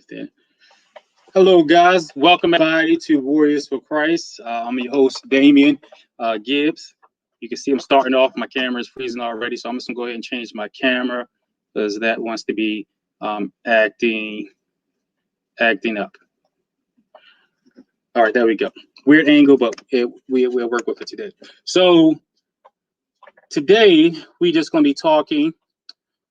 There. Hello, guys. Welcome everybody to Warriors for Christ. I'm your host, Damian Gibbs. You can see I'm starting off. My camera is freezing already, so I'm just gonna go ahead and change my camera because that wants to be acting up. All right, there we go. Weird angle, but we'll work with it today. So today we just gonna be talking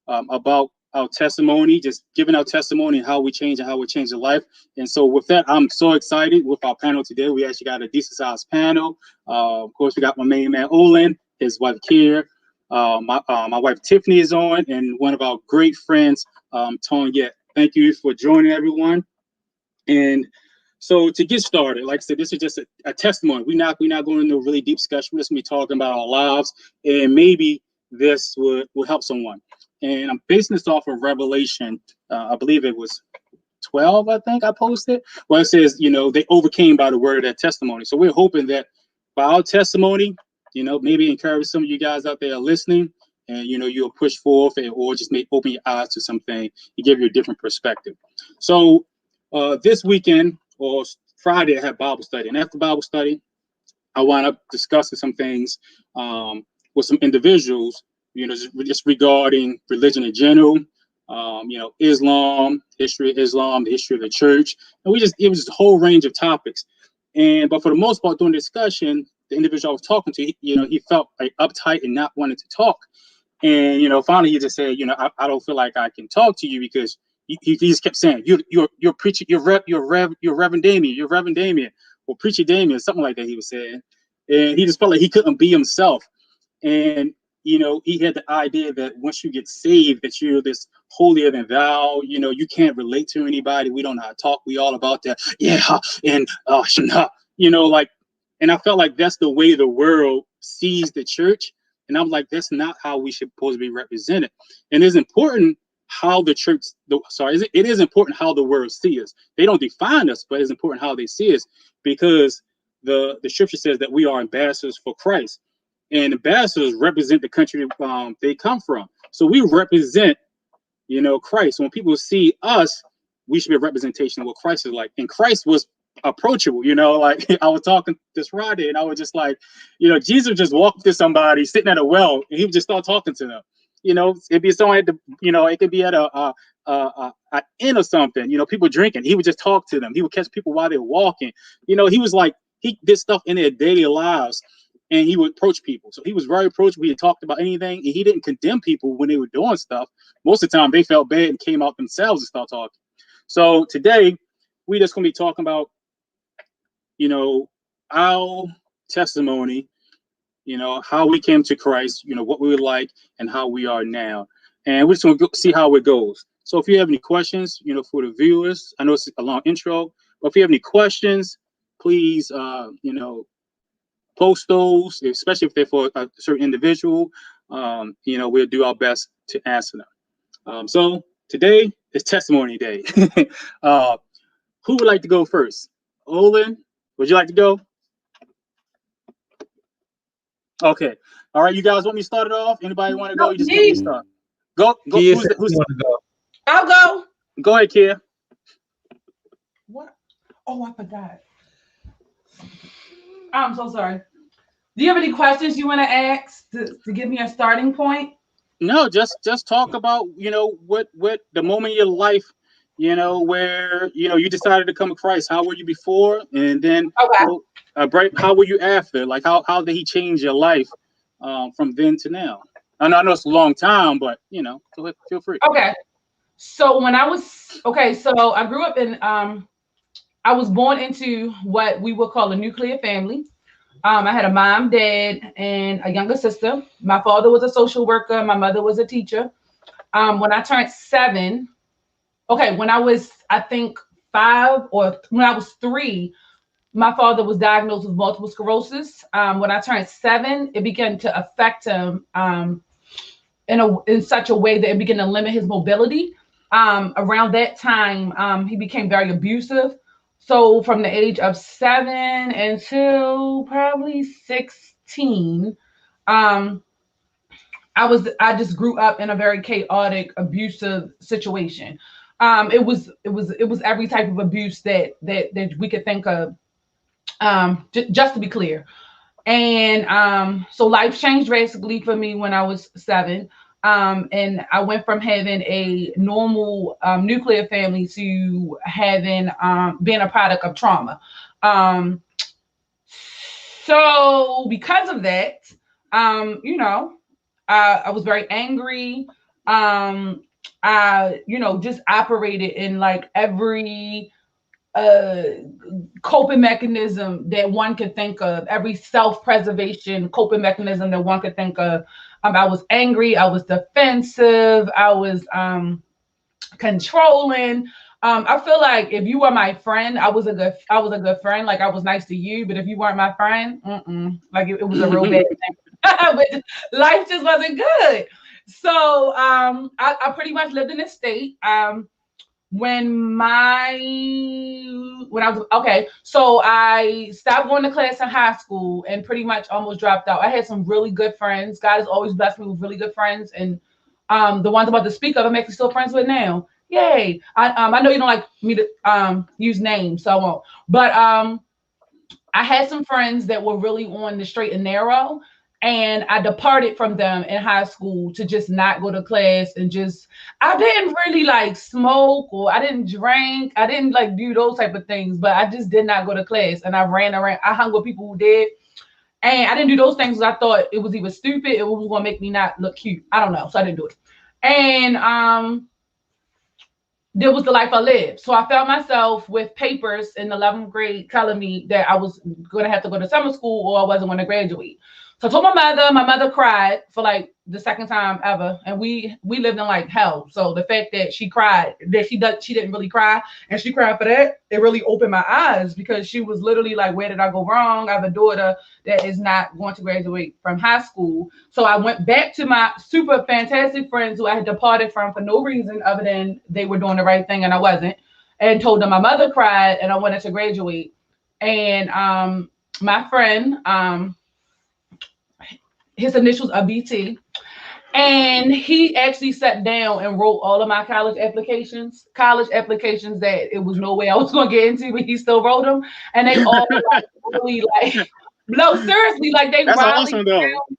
about our testimony, just giving our testimony and how we change and how we change the life. And so with that, I'm so excited with our panel today. We actually got a decent sized panel. Of course, we got my main man, Olin, his wife, Kier. My wife, Tiffany, is on, and one of our great friends, Tonya. Thank you for joining, everyone. And so to get started, like I said, this is just a testimony. We're not going into a really deep discussion. We're just going to be talking about our lives, and maybe this will help someone. And I'm basing this off of Revelation. I believe it was 12, I think I posted. Well, it says, they overcame by the word of their testimony. So we're hoping that by our testimony, maybe encourage some of you guys out there listening, and, you'll push forth or just may open your eyes to something and give you a different perspective. So this weekend or Friday, I had Bible study. And after Bible study, I wound up discussing some things with some individuals, just regarding religion in general, Islam, history of Islam, the history of the church. And it was just a whole range of topics. But for the most part, during the discussion, the individual I was talking to, he felt like uptight and not wanting to talk. And, finally he just said, I don't feel like I can talk to you because he just kept saying, you're preaching, you're Reverend Damien, or Preacher Damien, something like that he was saying. And he just felt like he couldn't be himself. And, he had the idea that once you get saved, that you're this holier than thou, you can't relate to anybody. We don't know how to talk. We all about that. Yeah. And, and I felt like that's the way the world sees the church. And I'm like, that's not how we should supposed to be represented. And it's important how the church, it is important how the world sees us. They don't define us, but it's important how they see us, because the scripture says that we are ambassadors for Christ. And ambassadors represent the country they come from. So we represent, Christ. When people see us, we should be a representation of what Christ is like. And Christ was approachable, like I was talking this Friday, and I was just like, Jesus just walked to somebody sitting at a well, and he would just start talking to them. It'd be someone at the, it could be at a inn or something, people drinking. He would just talk to them. He would catch people while they're walking. He was like, he did stuff in their daily lives. And he would approach people. So he was very approachable. He talked about anything, and he didn't condemn people when they were doing stuff. Most of the time, they felt bad and came out themselves and started talking. So today, we just going to be talking about, our testimony, how we came to Christ, what we were like, and how we are now. And we're just going to see how it goes. So if you have any questions, for the viewers, I know it's a long intro, but if you have any questions, please, post those, especially if they're for a certain individual. We'll do our best to answer them. So today is testimony day. Who would like to go first? Olin, would you like to go? Okay. All right, you guys want me to start it off? Anybody want to go? You just get me started. Go. Who's to go? I'll go. Go ahead, Kia. What? Oh, I forgot. I'm so sorry. Do you have any questions you want to ask to give me a starting point? No, just talk about, what the moment in your life, where, you decided to come to Christ. How were you before? And then, how were you after? Like, how did he change your life from then to now? I know it's a long time, but, go ahead, feel free. Okay. So so I grew up in, I was born into what we would call a nuclear family. I had a mom, dad, and a younger sister. My father was a social worker. My mother was a teacher. When I turned 7, when I was, I think, 5, or when I was 3, my father was diagnosed with multiple sclerosis. When I turned 7, it began to affect him in such a way that it began to limit his mobility. Around that time, he became very abusive. So from the age of 7 until probably 16, I just grew up in a very chaotic, abusive situation. It was every type of abuse that we could think of. Just to be clear. And so life changed drastically for me when I was 7. And I went from having a normal nuclear family to having being a product of trauma. Um, so because of that, I was very angry. I just operated in like every uh coping mechanism that one could think of, every self-preservation coping mechanism that one could think of. I was angry, I was defensive, I was controlling. I feel like if you were my friend, I was a good friend. Like I was nice to you, but if you weren't my friend, like it was a real bad thing. But life just wasn't good. So I pretty much lived in this state. When I was okay, so I stopped going to class in high school and pretty much almost dropped out. I had some really good friends. God has always blessed me with really good friends, and the ones I'm about to speak of, I'm actually still friends with now. Yay! I know you don't like me to use names, so I won't. But I had some friends that were really on the straight and narrow, and I departed from them in high school to just not go to class and just I didn't really like smoke or I didn't drink. I didn't like do those type of things, but I just did not go to class and I ran around. I hung with people who did. And I didn't do those things because I thought it was either stupid, it was gonna make me not look cute. I don't know. So I didn't do it. And there was the life I lived. So I found myself with papers in the 11th grade telling me that I was going to have to go to summer school or I wasn't going to graduate. So I told my mother. My mother cried for like the second time ever, and we lived in like hell. So the fact that she cried, that she didn't really cry, and she cried for that, it really opened my eyes because she was literally like, "Where did I go wrong? I have a daughter that is not going to graduate from high school." So I went back to my super fantastic friends who I had departed from for no reason other than they were doing the right thing and I wasn't, and told them my mother cried and I wanted to graduate. And my friend, his initials are BT. And he actually sat down and wrote all of my college applications that it was no way I was going to get into, but he still wrote them. And they all like really like, no, seriously, like they That's rallied awesome, though. around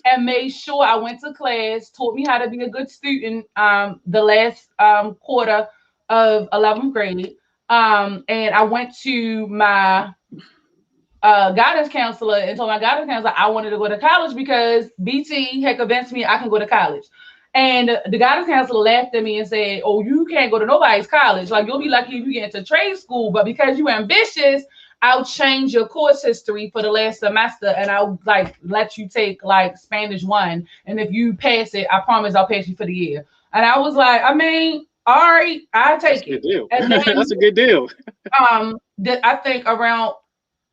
and made sure I went to class, taught me how to be a good student the last quarter of 11th grade. And I went to my guidance counselor and told my guidance counselor I wanted to go to college because BT had convinced me I can go to college. And the guidance counselor laughed at me and said, "Oh, you can't go to nobody's college. Like you'll be lucky if you get into trade school, but because you're ambitious, I'll change your course history for the last semester and I'll like let you take like Spanish 1. And if you pass it, I promise I'll pass you for the year." And I was like, I mean, all right, I'll That's take a good it. deal. And then That's a good deal. I think around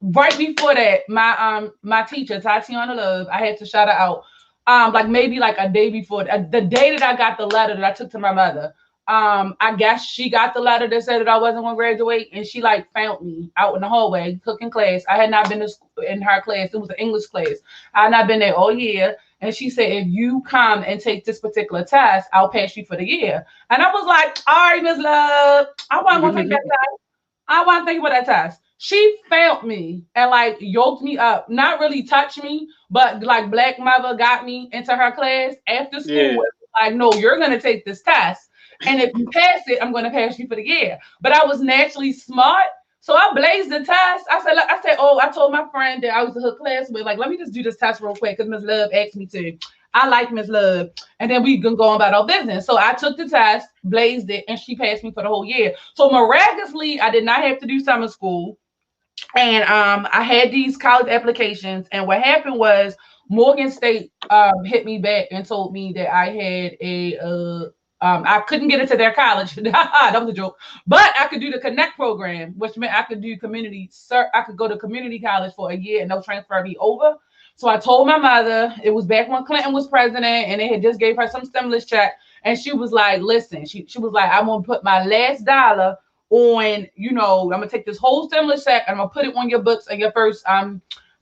right before that, my teacher, Tatiana Love, I had to shout her out. Like maybe like a day before, the day that I got the letter that I took to my mother. I guess she got the letter that said that I wasn't gonna graduate, and she like found me out in the hallway cooking class. I had not been to school, in her class. It was an English class. I had not been there all year, and she said, "If you come and take this particular test, I'll pass you for the year." And I was like, "All right, Miss Love, I wasn't gonna take that test. I wasn't thinking about that test." She found me and like yoked me up, not really touched me, but like black mother got me into her class after school. Yeah. Like, no, you're gonna take this test. And if you pass it, I'm gonna pass you for the year. But I was naturally smart. So I blazed the test. I told my friend that I was in her class with, like, let me just do this test real quick because Miss Love asked me to. I like Miss Love. And then we can go on about our business. So I took the test, blazed it, and she passed me for the whole year. So miraculously, I did not have to do summer school. And I had these college applications, and what happened was Morgan State hit me back and told me that I had I couldn't get into their college. That was a joke. But I could do the Connect program, which meant I could do I could go to community college for a year and they'll transfer me over. So I told my mother, it was back when Clinton was president and they had just gave her some stimulus check. And she was like, listen, she was like, I'm gonna put my last dollar on, I'm gonna take this whole stimulus check and I'm gonna put it on your books and your first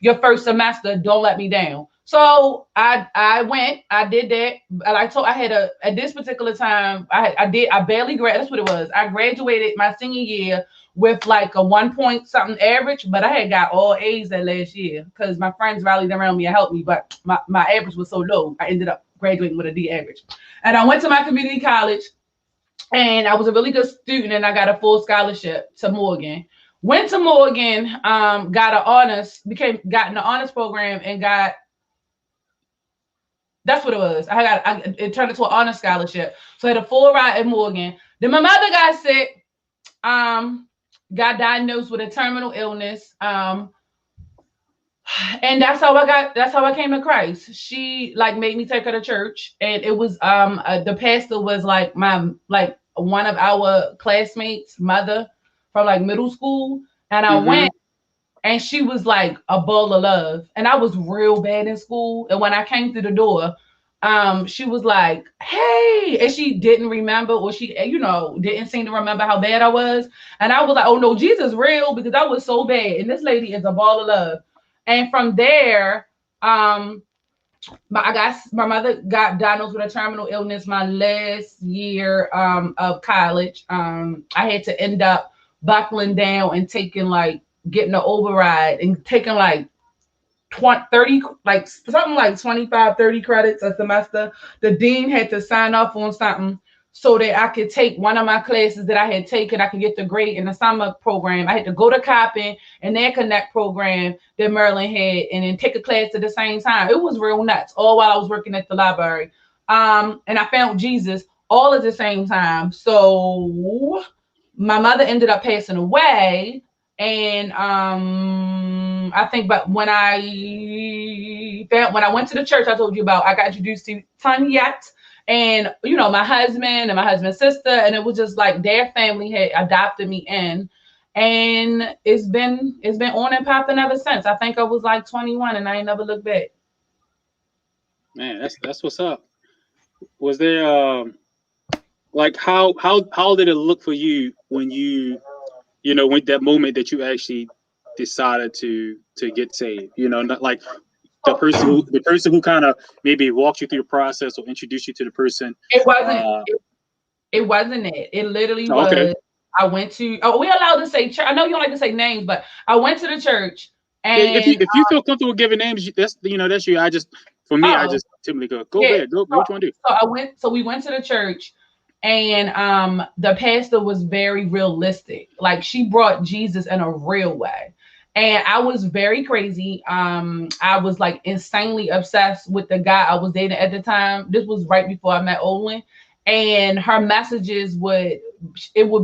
your first semester. Don't let me down. So I went, I did that. I had at this particular time, I barely graduated. That's what it was. I graduated my senior year with like a 1 point something average, but I had got all A's that last year because my friends rallied around me and helped me, but my average was so low, I ended up graduating with a D average. And I went to my community college, and I was a really good student, and I got a full scholarship to Morgan. Went to Morgan, got an honors, got in the honors program, and got, that's what it was. It turned into an honor scholarship. So I had a full ride at Morgan. Then my mother got sick, got diagnosed with a terminal illness. And that's how I came to Christ. She like made me take her to church. And it was the pastor was like one of our classmates' mother from like middle school. And I went, and she was like a ball of love. And I was real bad in school. And when I came through the door, she was like, hey, and she didn't remember, or she, didn't seem to remember how bad I was. And I was like, oh no, Jesus real, because I was so bad. And this lady is a ball of love. And from there, my mother got diagnosed with a terminal illness my last year of college. I had to end up buckling down and getting an override and taking like 30, like something like 25, 30 credits a semester. The dean had to sign off on something so that I could take one of my classes that I had taken. I could get the grade in the summer program. I had to go to Coppin and their Connect program that Maryland had, and then take a class at the same time. It was real nuts, all while I was working at the library. And I found Jesus all at the same time. So my mother ended up passing away. And I think, but when I went to the church I told you about, I got introduced to Tanyet, and my husband and my husband's sister, and it was just like their family had adopted me in, and it's been on and popping ever since. I think I was like 21, and I ain't never looked back. Man, that's what's up. Was there like how did it look for you when when that moment that you actually decided to get saved? Not like the person who kind of maybe walked you through the process or introduced you to the person. It wasn't. It wasn't it. It literally was. Okay. I went to. Oh, we're allowed to say church. I know you don't like to say names, but I went to the church. And if you feel comfortable giving names, that's you. I just typically go ahead. Go. What you want to do? So we went to the church. And the pastor was very realistic. Like, she brought Jesus in a real way. And I was very crazy. I was like insanely obsessed with the guy I was dating at the time. This was right before I met Olin. And her messages would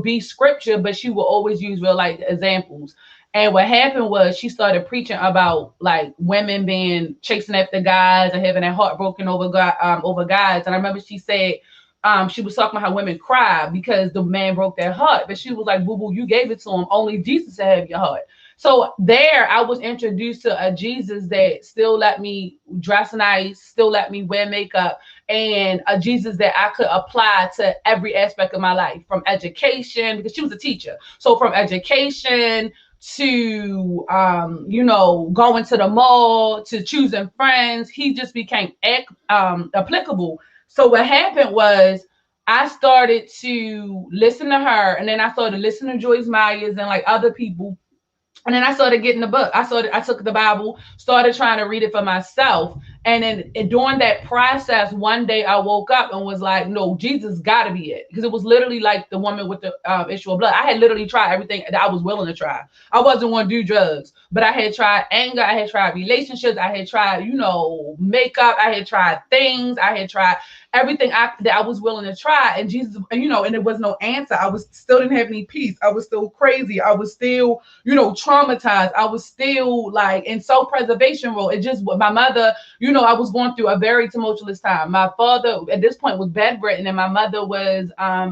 be scripture, but she would always use real life examples. And what happened was she started preaching about like women being chasing after guys and having their heart broken over guys. And I remember she said, she was talking about how women cry because the man broke their heart, but she was like, boo boo, you gave it to him. Only Jesus can have your heart. So there I was introduced to a Jesus that still let me dress nice, still let me wear makeup, and a Jesus that I could apply to every aspect of my life, from education, because she was a teacher. So from education to going to the mall, to choosing friends, he just became applicable. So what happened was I started to listen to her, and then I started listening to Joyce Myers and like other people. And then I started getting the book. I took the Bible, started trying to read it for myself. And then during that process, one day I woke up and was like, no, Jesus got to be it. Because it was literally like the woman with the issue of blood. I had literally tried everything that I was willing to try. I wasn't going to do drugs, but I had tried anger. I had tried relationships. I had tried, makeup. I had tried things. I had tried everything that I was willing to try. And Jesus, and there was no answer. I still didn't have any peace. I was still crazy. I was still, traumatized. I was still like in self-preservation role. It just, my mother, I was going through a very tumultuous time. My father at this point was bedridden, and my mother was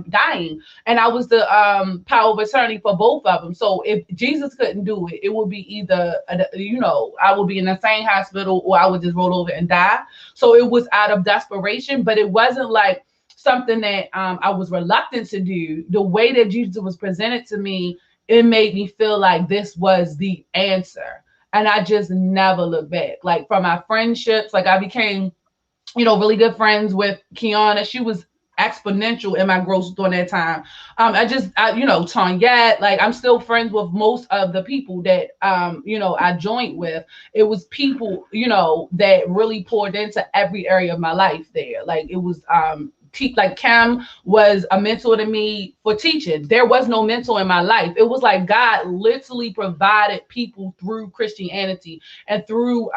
dying, and I was the power of attorney for both of them. So if Jesus couldn't do it, it would be either I would be in the same hospital, or I would just roll over and die. So it was out of desperation, but it wasn't like something that I was reluctant to do. The way that Jesus was presented to me, it made me feel like this was the answer. And I just never looked back. Like from my friendships, like I became, really good friends with Kiana. She was exponential in my growth during that time. Tanyette, like I'm still friends with most of the people that I joined with. It was people, that really poured into every area of my life there. Like it was like Cam was a mentor to me for teaching. There was no mentor in my life. It was like God literally provided people through Christianity and through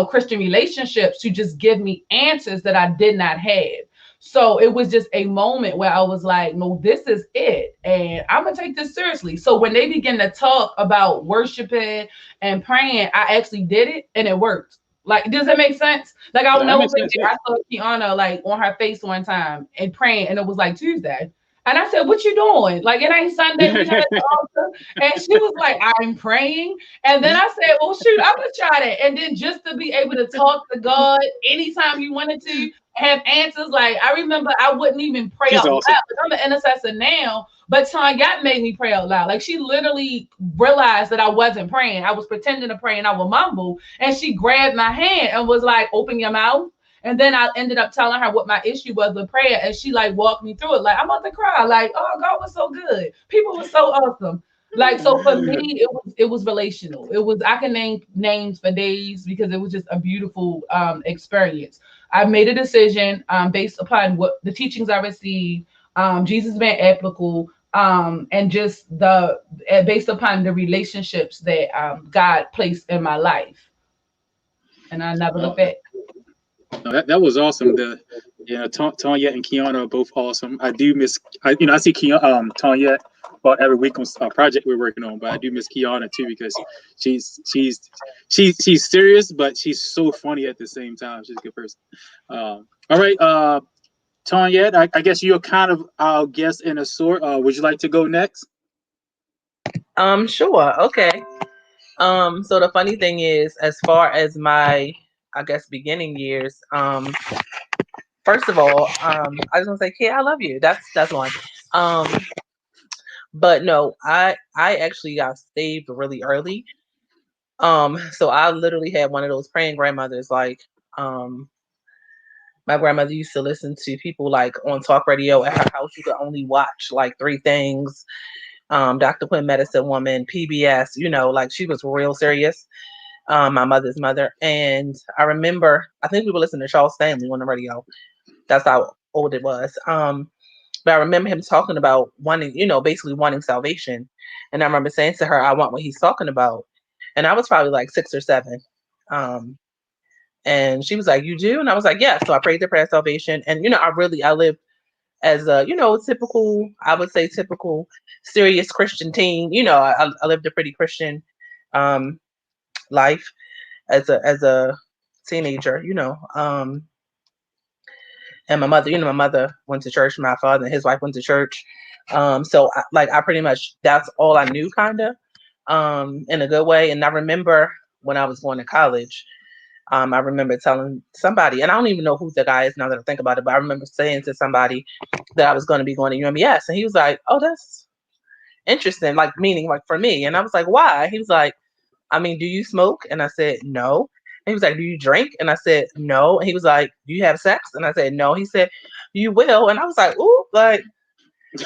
Christian relationships to just give me answers that I did not have. So it was just a moment where I was like, no, this is it. And I'm going to take this seriously. So when they began to talk about worshiping and praying, I actually did it and it worked. Like, does that make sense? Like, I'll Yeah, that never makes sense. forget, I saw Kiana like on her face one time and praying, and it was like Tuesday. And I said, "What you doing? Like, it ain't Sunday. We not Yeah. at the altar." And she was like, "I'm praying." And then I said, "Well, shoot, I'm gonna try that." And then just to be able to talk to God anytime you wanted to, have answers. Like I remember, I wouldn't even pray She's out loud. awesome. I'm an intercessor now, but Tanya made me pray out loud. Like she literally realized that I wasn't praying. I was pretending to pray and I would mumble. And she grabbed my hand and was like, "Open your mouth." And then I ended up telling her what my issue was with prayer. And she like walked me through it. Like I'm about to cry. Like, oh, God was so good. People were so awesome. Like so for me, it was relational. It was I can name names for days because it was just a beautiful experience. I made a decision based upon what the teachings I received, Jesus being applicable, and just the based upon the relationships that God placed in my life, and I never look Oh, back. no, that was awesome. Tanya and Kiana are both awesome. I do miss, I see Tanya about every week on a project we're working on, but I do miss Kiana too because she's serious, but she's so funny at the same time. She's a good person. All right, Tanya, I guess you're kind of our guest in a sort. Would you like to go next? Sure. Okay. So the funny thing is, as far as my, I guess, beginning years, first of all, I just want to say, kid, I love you. That's one. Um, but no, I actually got saved really early. So I literally had one of those praying grandmothers. Like, um, my grandmother used to listen to people like on talk radio at her house. You could only watch like three things. Dr. Quinn, Medicine Woman, PBS. Like she was real serious. My mother's mother. And I remember, I think we were listening to Charles Stanley on the radio. That's how old it was. But I remember him talking about wanting, basically wanting salvation. And I remember saying to her, I want what he's talking about. And I was probably like 6 or 7. Um, and she was like, you do? And I was like, yeah. So I prayed the prayer of salvation. And, I lived as a, typical, I would say typical serious Christian teen. I lived a pretty Christian um, life as a teenager, and my mother went to church, my father and his wife went to church. So I pretty much, that's all I knew kind of, in a good way. And I remember when I was going to college, I remember telling somebody, and I don't even know who the guy is now that I think about it, but I remember saying to somebody that I was going to be going to UMBS, and he was like, "Oh, that's interesting," like meaning like for me. And I was like, "Why?" He was like, "I mean, do you smoke?" And I said, "No." And he was like, "Do you drink?" And I said, "No." And he was like, "Do you have sex?" And I said, "No." He said, "You will." And I was like, "Ooh, like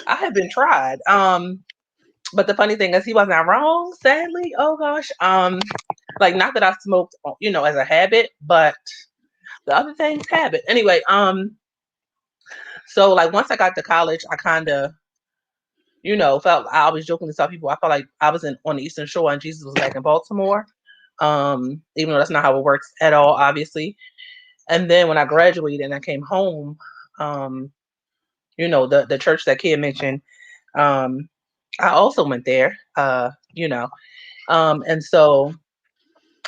I have been tried." But the funny thing is, he wasn't wrong. Sadly, oh gosh. Like not that I smoked, as a habit, but the other things habit. Anyway, so like once I got to college, I kind of, felt, I always jokingly tell people I felt like I was on the Eastern Shore and Jesus was back in Baltimore. Even though that's not how it works at all, obviously. And then when I graduated and I came home, um, the church that Kia mentioned, um, I also went there, and so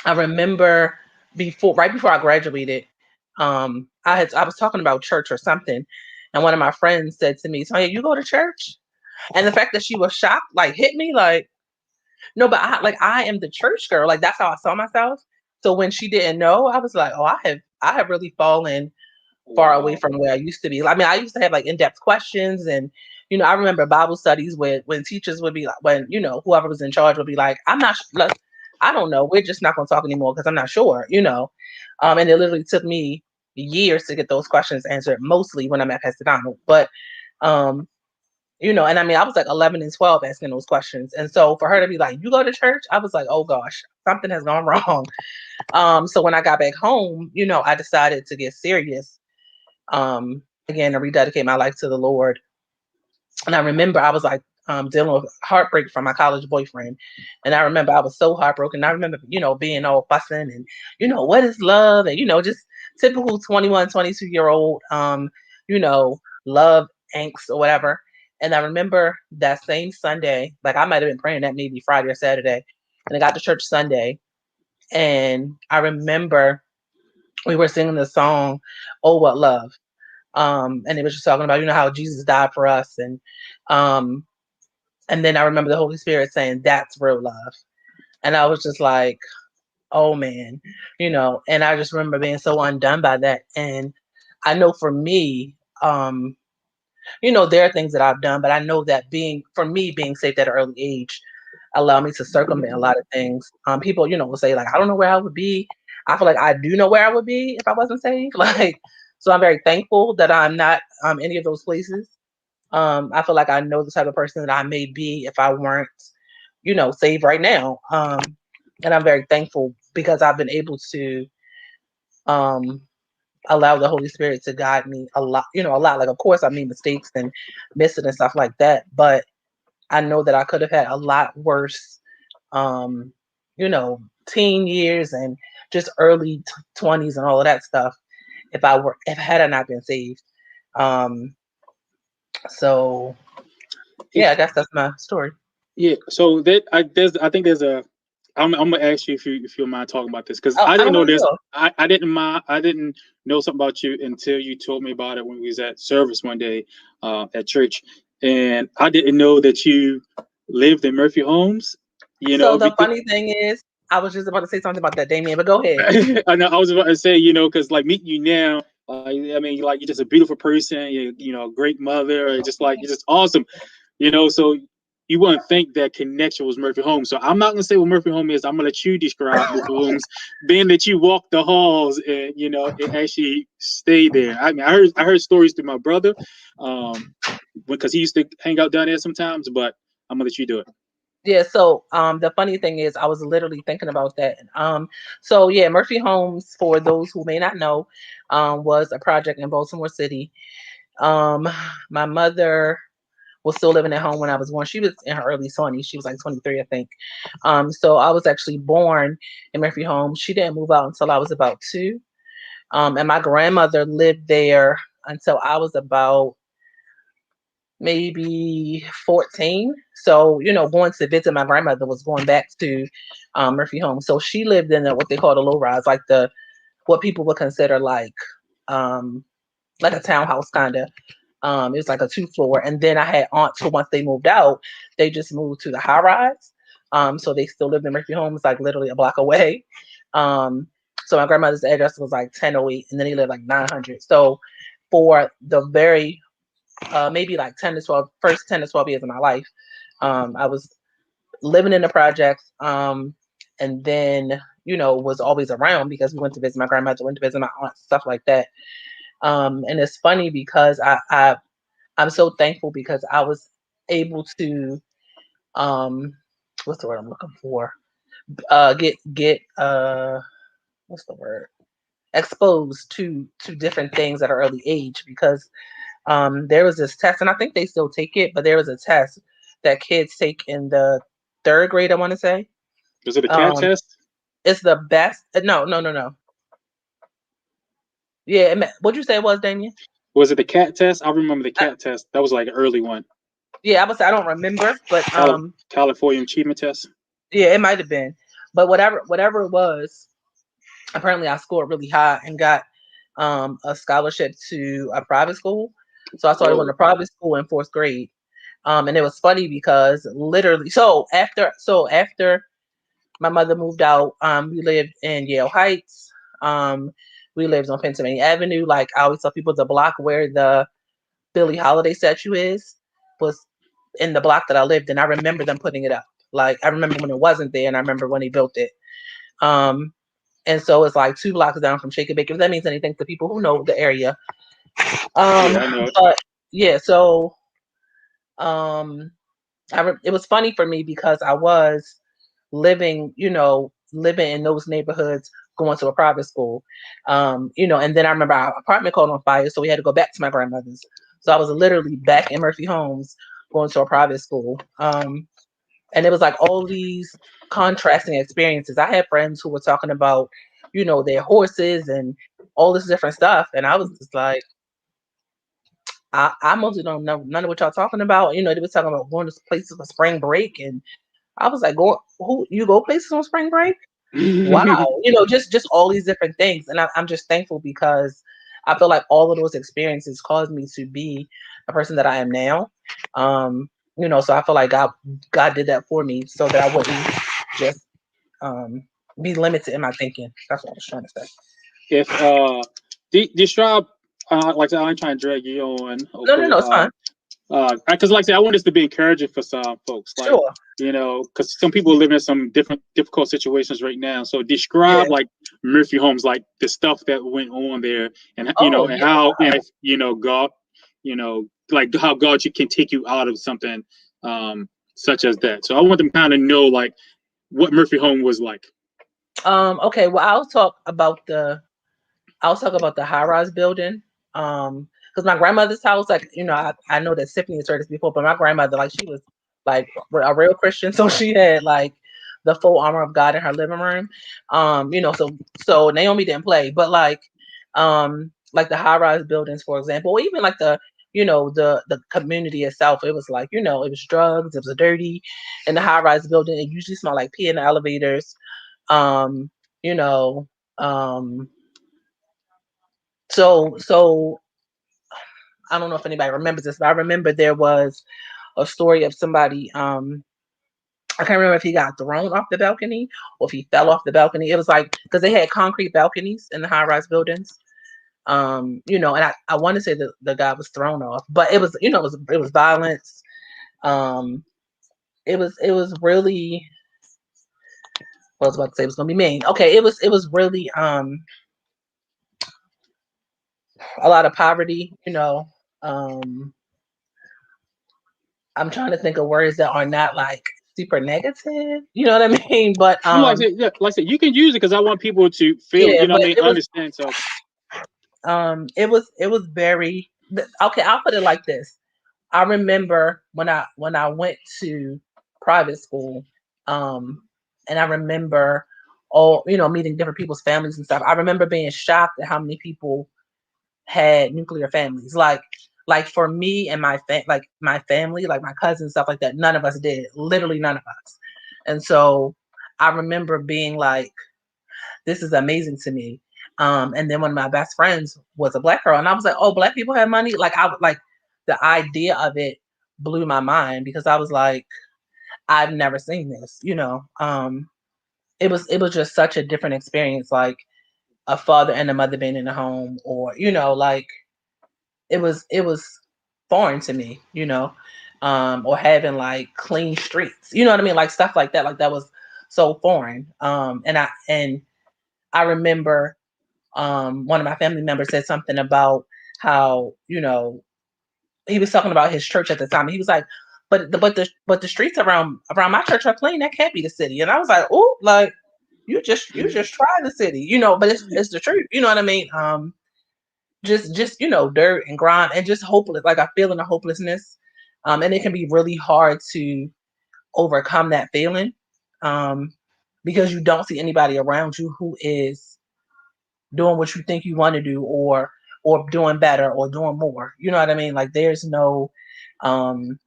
I remember right before I graduated, I was talking about church or something, and one of my friends said to me, "Sonia, you go to church?" And the fact that she was shocked, like, hit me, like, no, but I am the church girl, like that's how I saw myself. So when she didn't know, I was like, oh, I have really fallen far away Wow. from where I used to be. I mean, I used to have like in-depth questions, and I remember Bible studies when teachers would be like, when whoever was in charge would be like, I'm not. I don't know. We're just not going to talk anymore because I'm not sure, And it literally took me years to get those questions answered, mostly when I met Pastor Donald. But, um, and I mean, I was like 11 and 12 asking those questions. And so for her to be like, you go to church? I was like, oh gosh, something has gone wrong. So when I got back home, I decided to get serious, again, to rededicate my life to the Lord. And I remember I was like dealing with heartbreak from my college boyfriend. And I remember I was so heartbroken. I remember, being all fussing and, what is love? And, just typical 21, 22-year old, love angst or whatever. And I remember that same Sunday, like I might have been praying that maybe Friday or Saturday. And I got to church Sunday. And I remember we were singing the song, Oh, What Love. And it was just talking about, how Jesus died for us. Um, and then I remember the Holy Spirit saying, that's real love. And I was just like, oh man, and I just remember being so undone by that. And I know for me, there are things that I've done, but I know that being saved at an early age allowed me to circumvent a lot of things. People, will say like, I don't know where I would be. I feel like I do know where I would be if I wasn't saved. Like, so I'm very thankful that I'm not any of those places. I feel like I know the type of person that I may be if I weren't, saved right now. And I'm very thankful because I've been able to um, allow the Holy Spirit to guide me a lot, a lot. Like, of course, I made mistakes and missing and stuff like that, but I know that I could have had a lot worse, um, teen years and just early 20s and all of that stuff if had I not been saved. Um, so yeah, I guess that's my story. Yeah. So I think there's a. I'm gonna ask you if you don't mind talking about this because Oh, I I didn't don't know know. this. Sure. I didn't know something about you until you told me about it when we was at service one day at church, and I didn't know that you lived in Murphy Homes. So the funny thing is, I was just about to say something about that, Damien, but go ahead. I know I was about to say, because like meeting you now, I mean, like you're just a beautiful person. A great mother. Just like you're just awesome. So you wouldn't think that connection was Murphy Homes. So I'm not gonna say what Murphy Home is. I'm gonna let you describe Murphy Homes, being that you walk the halls and and actually stay there. I mean, I heard stories through my brother, because he used to hang out down there sometimes. But I'm gonna let you do it. Yeah, so the funny thing is I was literally thinking about that. So yeah, Murphy Homes, for those who may not know, was a project in Baltimore City. My mother was still living at home when I was born. She was in her early 20s. She was like 23, I think. So I was actually born in Murphy Homes. She didn't move out until I was about 2. And my grandmother lived there until I was about maybe 14. So, going to visit my grandmother was going back to Murphy Home. So she lived in what they call the low rise, like what people would consider um, like a townhouse kind of. It was like a 2-floor. And then I had aunts who, once they moved out, they just moved to the high rise. So they still lived in Murphy Homes, like literally a block away. So my grandmother's address was like 1008, and then he lived like 900. So for the very maybe like 10 to 12, first 10 to 12 years of my life, I was living in the projects, and then, was always around because we went to visit my grandmother, went to visit my aunt, stuff like that. And it's funny because I'm so thankful because I was able to, what's the word I'm looking for? Get what's the word? Exposed to different things at an early age because there was this test, and I think they still take it, but there was a test that kids take in the 3rd grade, I want to say. Was it a cat test? It's the best. No. Yeah, what'd you say it was, Damien? Was it the cat test? I remember the cat test. That was like an early one. Yeah, I don't remember, but California Achievement Test. yeah, it might have been. But whatever it was, apparently I scored really high and got a scholarship to a private school. So I started going to private school in 4th grade. And it was funny because literally, so after my mother moved out, we lived in Yale Heights. We lived on Pennsylvania Avenue. Like I always tell people, the block where the Billie Holiday statue was in the block that I lived in. I remember them putting it up. Like I remember when it wasn't there, and I remember when he built it. Um, and so it's like 2 blocks down from Shake and Bake. If that means anything to people who know the area. Yeah, I know. But yeah, so um, it was funny for me because I was living, living in those neighborhoods, going to a private school, and then I remember our apartment caught on fire, so we had to go back to my grandmother's. So I was literally back in Murphy Homes, going to a private school, and it was like all these contrasting experiences. I had friends who were talking about, their horses and all this different stuff, and I was just like, I mostly don't know none of what y'all talking about. They was talking about going to places for spring break, and I was like, who you go places on spring break? Wow, just all these different things, and I'm just thankful because I feel like all of those experiences caused me to be a person that I am now. So I feel like God did that for me so that I wouldn't just um be limited in my thinking. That's what I was trying to say. If describe, like I said, I'm trying to drag you on, No, it's fine. because like I said, I want this to be encouraging for some folks, like, Sure. because some people are living in some different difficult situations right now. So Yeah. describe like Murphy Homes, like the stuff that went on there, and Oh, and yeah. how, and if, God, like how God can take you out of something such as that. So I want them kind of know like what Murphy Home was like. Okay. Well, I'll talk about the high rise building. Because my grandmother's house, like, I know that Tiffany has heard this before, but my grandmother, like, she was like a real Christian. So she had like the full armor of God in her living room. So Naomi didn't play, but like the high rise buildings, for example, or even like the community itself, it was like, it was drugs, it was dirty in the high rise building. It usually smelled like pee in the elevators. Um, you know, um, so I don't know if anybody remembers this, but I remember there was a story of somebody. I can't remember if he got thrown off the balcony or if he fell off the balcony. It was like because they had concrete balconies in the high rise buildings. And I want to say that the guy was thrown off, but it was, it was violence. Um, it was really. What I was about to say it was gonna be mean. Okay, it was really a lot of poverty. Um, I'm trying to think of words that are not like super negative. You know what I mean? But Well, like I said, you can use it because I want people to feel it. yeah, You know but what I mean? it was Understand. So it was very okay. I'll put it like this. I remember when I went to private school, um, and I remember all meeting different people's families and stuff. I remember being shocked at how many people had nuclear families. Like for me and like my family, like my cousins, stuff like that, none of us did. Literally none of us. And so I remember being like, this is amazing to me. And then one of my best friends was a black girl, and I was like, oh, black people have money. Like I would like the idea of it blew my mind because I was like, I've never seen this. It was just such a different experience, like a father and a mother being in the home, or like it was foreign to me, or having like clean streets, you know what I mean, like stuff like that was so foreign. And I remember one of my family members said something about how he was talking about his church at the time. And he was like, but the streets around my church are clean. That can't be the city. And I was like, oh, like you just try the city, but it's the truth. You know what I mean? Just dirt and grime and just hopeless, like a feeling of hopelessness. And it can be really hard to overcome that feeling, um, because you don't see anybody around you who is doing what you think you want to do, or doing better or doing more. You know what I mean? Like um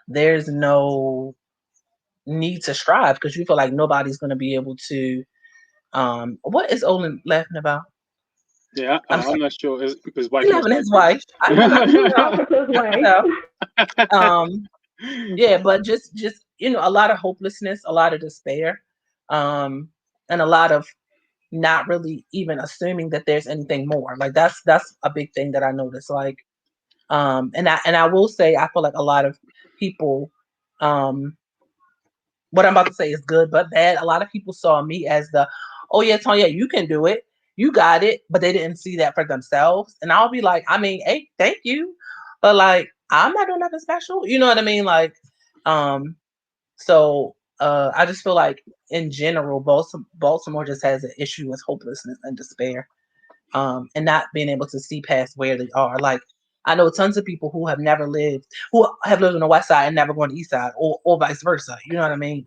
there's no need to strive because you feel like nobody's going to be able to. What is Olin laughing about? yeah, I'm I'm sorry. not sure. His wife He's most having his likely. wife. I know. So, yeah, but just a lot of hopelessness, a lot of despair, and a lot of not really even assuming that there's anything more. Like that's a big thing that I noticed. And I will say I feel like a lot of people, um what I'm about to say is good but bad. A lot of people saw me as the, oh yeah, Tonya, you can do it. You got it. But they didn't see that for themselves. And I'll be like, I mean, hey, thank you. But like, I'm not doing nothing special. You know what I mean? Like, so I just feel like in general, Baltimore just has an issue with hopelessness and despair. And not being able to see past where they are. Like, I know tons of people who have lived on the west side and never gone to the east side, or vice versa. You know what I mean?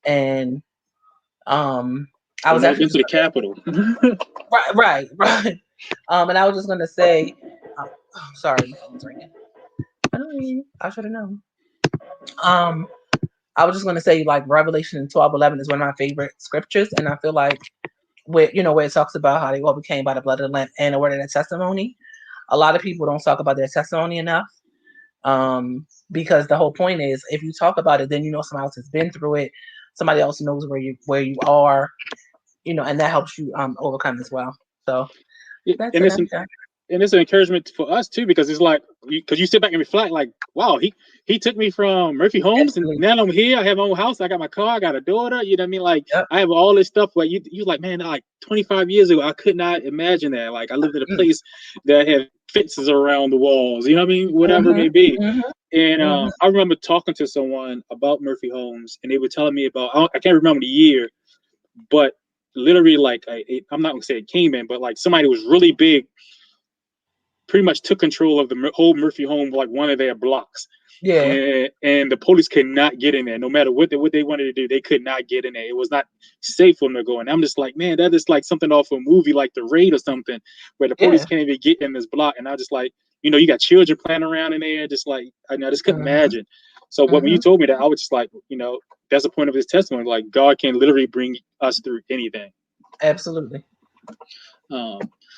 And I was never actually been to the capital. right. And I was just gonna say, sorry, my phone's ringing. I should have known. I was just gonna say, like, Revelation 12:11 is one of my favorite scriptures, and I feel like where it talks about how they overcame by the blood of the Lamb and the word of their testimony. A lot of people don't talk about their testimony enough, because the whole point is, if you talk about it, then somebody else has been through it, somebody else knows where you are, and that helps you overcome as well. So that's and it's an encouragement for us too, because it's like, because you sit back and reflect, like, wow, he took me from Murphy Homes, and now I'm here. I have my own house. I got my car. I got a daughter. You know what I mean? Like, I have all this stuff. Where you like, man, like 25 years ago, I could not imagine that. Like, I lived in a place that had fences around the walls. You know what I mean? Whatever it may be. And I remember talking to someone about Murphy Homes, and they were telling me about, I can't remember the year, but literally, like, I'm not gonna say it came in, but like somebody was really big pretty much took control of the whole Murphy home, like one of their blocks. Yeah. And the police could not get in there. No matter what they wanted to do, they could not get in there. It was not safe for them to go in. I'm just like, man, that is like something off a movie like The Raid or something, where the police can't even get in this block. And I just like, you got children playing around in there. Just like, I just couldn't imagine. So when you told me that, I was just like, that's the point of his testimony. Like, God can literally bring us through anything. Absolutely.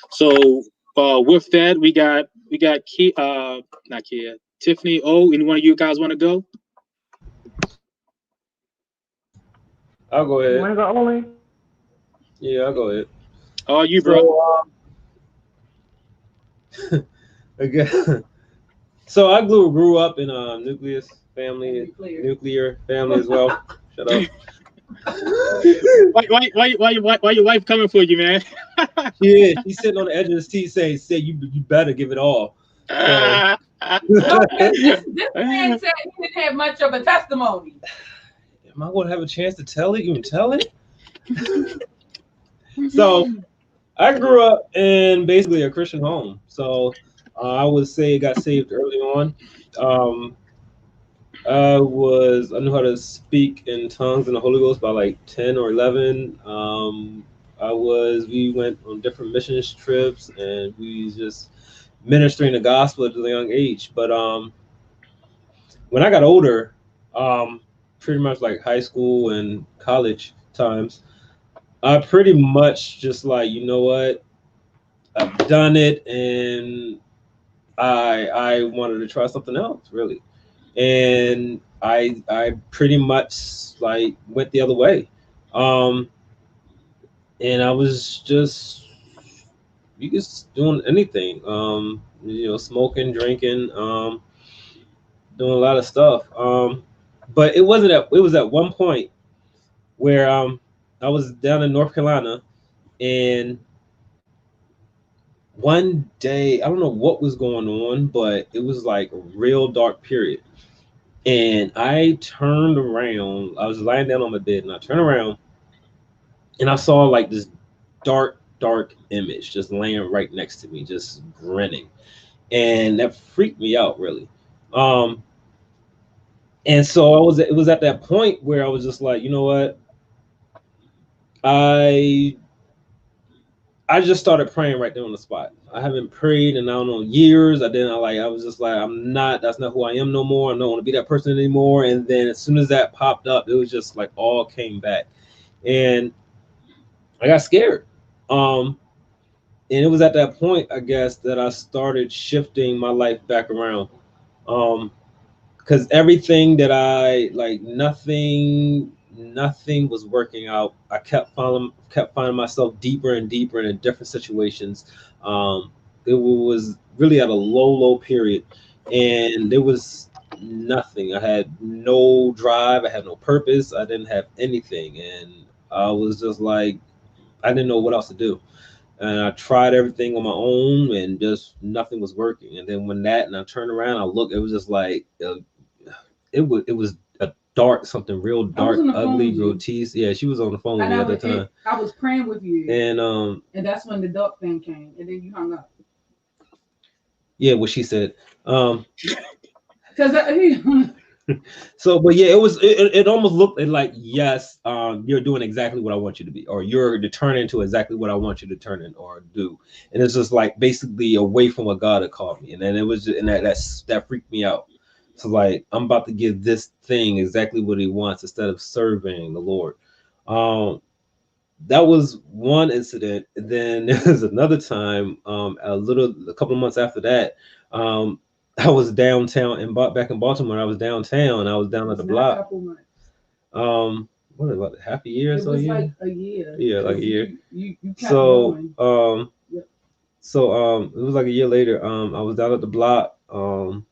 So with that, we got not Kia, Tiffany. Oh, any one of you guys want to go? I'll go ahead. You want to go, Ollie? Yeah, I'll go ahead. Oh, you, bro. Again, so I grew up in a nuclear family as well. Shut up. Why your wife coming for you, man? Yeah, he's sitting on the edge of his seat saying, you better give it all. So, this man said he didn't have much of a testimony. Am I going to have a chance to tell it? You can tell it? So I grew up in basically a Christian home. So I would say I got saved early on. I knew how to speak in tongues in the Holy Ghost by like 10 or 11. We went on different missions trips, and we just ministering the gospel at a young age. But when I got older, pretty much like high school and college times, I pretty much just like, you know what, I've done it, and I wanted to try something else, really. And I pretty much like went the other way. And I was just doing anything, smoking, drinking, doing a lot of stuff. But it was at one point where I was down in North Carolina, and one day, I don't know what was going on, but it was like a real dark period. And I turned around. I was lying down on my bed, and I turned around, and I saw like this dark image just laying right next to me, just grinning. And that freaked me out, really. And so it was at that point where I was just like, you know what? I just started praying right there on the spot. I haven't prayed in, I don't know, years. I was just like, that's not who I am no more. I don't want to be that person anymore. And then as soon as that popped up, it was just like all came back. And I got scared. And it was at that point, I guess, that I started shifting my life back around. Because everything that nothing was working out. I kept finding myself deeper and deeper in different situations. It was really at a low period, and there was nothing. I had no drive. I had no purpose. I didn't have anything. And I was just like, I didn't know what else to do. And I tried everything on my own and just nothing was working. And then and I turned around, I looked, it was just like, it was a dark, something real dark, ugly, grotesque. Yeah, she was on the phone with me at the time. I was praying with you. And that's when the dark thing came. And then you hung up. Yeah, what she said. Because So, but yeah, it almost looked like, yes, you're doing exactly what I want you to be, or you're to turn into exactly what I want you to turn in or do. And it's just like basically away from what God had called me. And then it was just, and that freaked me out. So like, I'm about to give this thing exactly what he wants instead of serving the Lord. That was one incident. And then there was another time, a couple of months after that, I was downtown back in Baltimore. I was downtown. I was down at the block. A couple months. What about half a year or so? It was like a year. Yeah, like a year. You kept so going. Yep. So it was like a year later. I was down at the block. And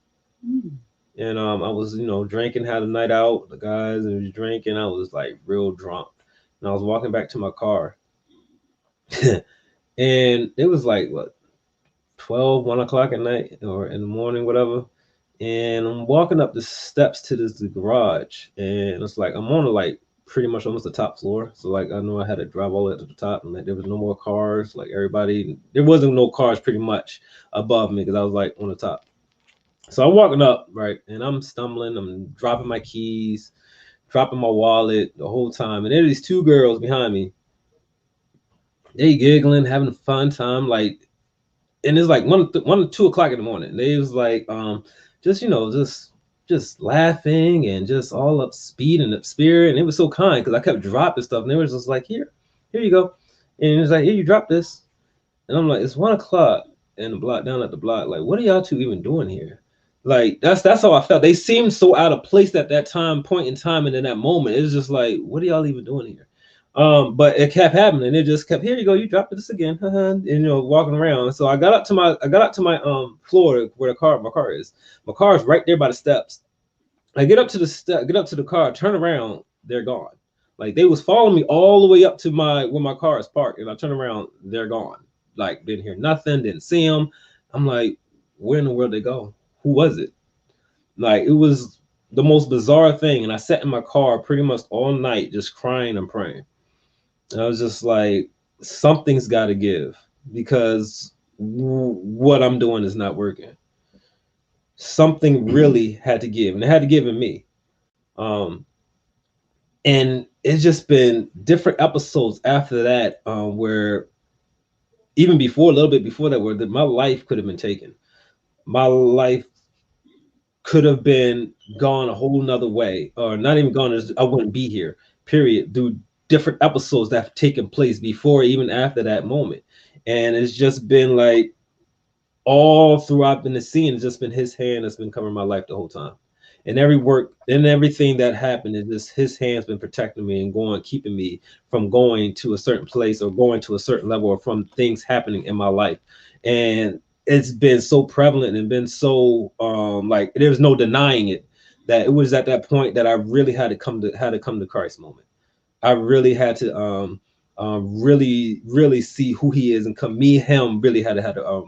I was, drinking, had a night out with the guys, and was drinking. I was like real drunk, and I was walking back to my car, and it was like what 1 o'clock at night or in the morning, whatever. And I'm walking up the steps to the garage, and it's like I'm on like pretty much almost the top floor. So like I know I had to drive all the way up to the top, and like there was no more cars. Like there wasn't no cars pretty much above me because I was like on the top. So I'm walking up, right, and I'm stumbling. I'm dropping my keys, dropping my wallet the whole time, and there are these two girls behind me. They giggling, having a fun time, like. And it's like 1 or 2 o'clock in the morning. They was like, just laughing and just all up speed and up spirit. And it was so kind because I kept dropping stuff. And they was just like, here you go. And it was like, here, you drop this. And I'm like, it's 1 o'clock in the block, down at the block. Like, what are y'all two even doing here? Like, that's how I felt. They seemed so out of place at that point in time. And in that moment, it was just like, what are y'all even doing here? But it kept happening. It just kept, here you go, you dropped this again, and walking around. So I got up to my floor where my car is. My car is right there by the steps. I get up to the car, turn around, they're gone. Like they was following me all the way up to where my car is parked, and I turn around, they're gone. Like didn't hear nothing, didn't see them. I'm like, where in the world they go? Who was it? Like it was the most bizarre thing, and I sat in my car pretty much all night just crying and praying. I was just like, something's got to give because what I'm doing is not working. Something really had to give, and it had to give in me. And it's just been different episodes after that, where even a little bit before that, where my life could have been taken. My life could have been gone a whole nother way, or not even gone. I wouldn't be here, period. Through different episodes that have taken place before, even after that moment. And it's just been like all throughout in the scene, it's just been his hand that's been covering my life the whole time. And everything that happened, is just his hand's been protecting me and keeping me from going to a certain place or going to a certain level, or from things happening in my life. And it's been so prevalent and been so like there's no denying it, that it was at that point that I really had to come to Christ moment. I really had to really see who he is, and him really had to have a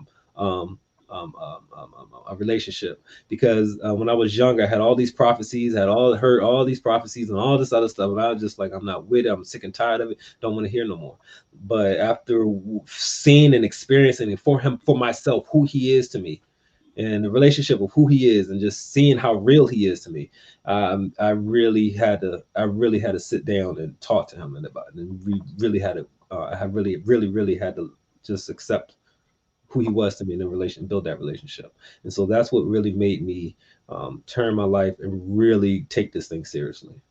relationship. Because when I was younger, I had all these prophecies, heard all these prophecies and all this other stuff, and I was just like, I'm not with it. I'm sick and tired of it. Don't want to hear no more. But after seeing and experiencing for myself who he is to me, and the relationship of who he is, and just seeing how real he is to me, I really had to sit down and talk to him about it, and we really had to. I really had to just accept who he was to me in build that relationship. And so that's what really made me turn my life and really take this thing seriously.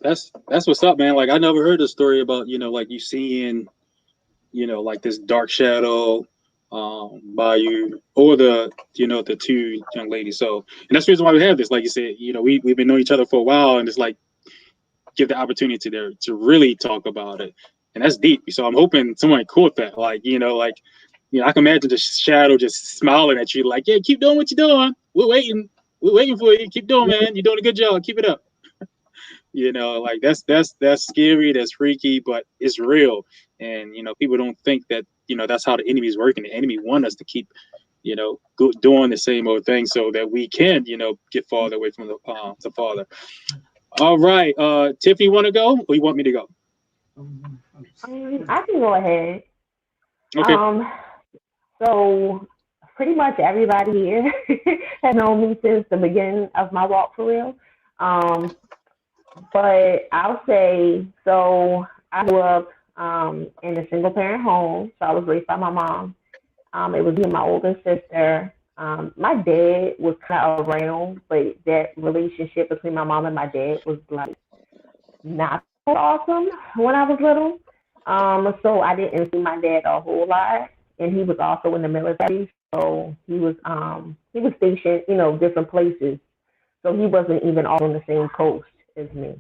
That's what's up, man. Like I never heard the story about like you seeing like this dark shadow by you, or the two young ladies. So, and that's the reason why we have this. Like you said, we've been knowing each other for a while, and it's like give the opportunity there to really talk about it, and that's deep. So I'm hoping someone caught that. Like I can imagine the shadow just smiling at you, like, yeah, keep doing what you're doing. we're waiting. We're waiting for you. Keep doing, man. You're doing a good job. Keep it up. Like that's scary, that's freaky, but it's real. And people don't think that that's how the enemy's working. The enemy want us to keep doing the same old thing so that we can get farther away from the Father. All right, Tiffany, want to go or you want me to go? I can go ahead. Okay. So pretty much everybody here has known me since the beginning of my walk for real. But I'll say, so I grew up in a single parent home. So I was raised by my mom. It was me and my older sister. My dad was kind of around, but that relationship between my mom and my dad was like not so awesome when I was little. So I didn't see my dad a whole lot, and he was also in the military. So he was stationed, different places. So he wasn't even all on the same coast as me.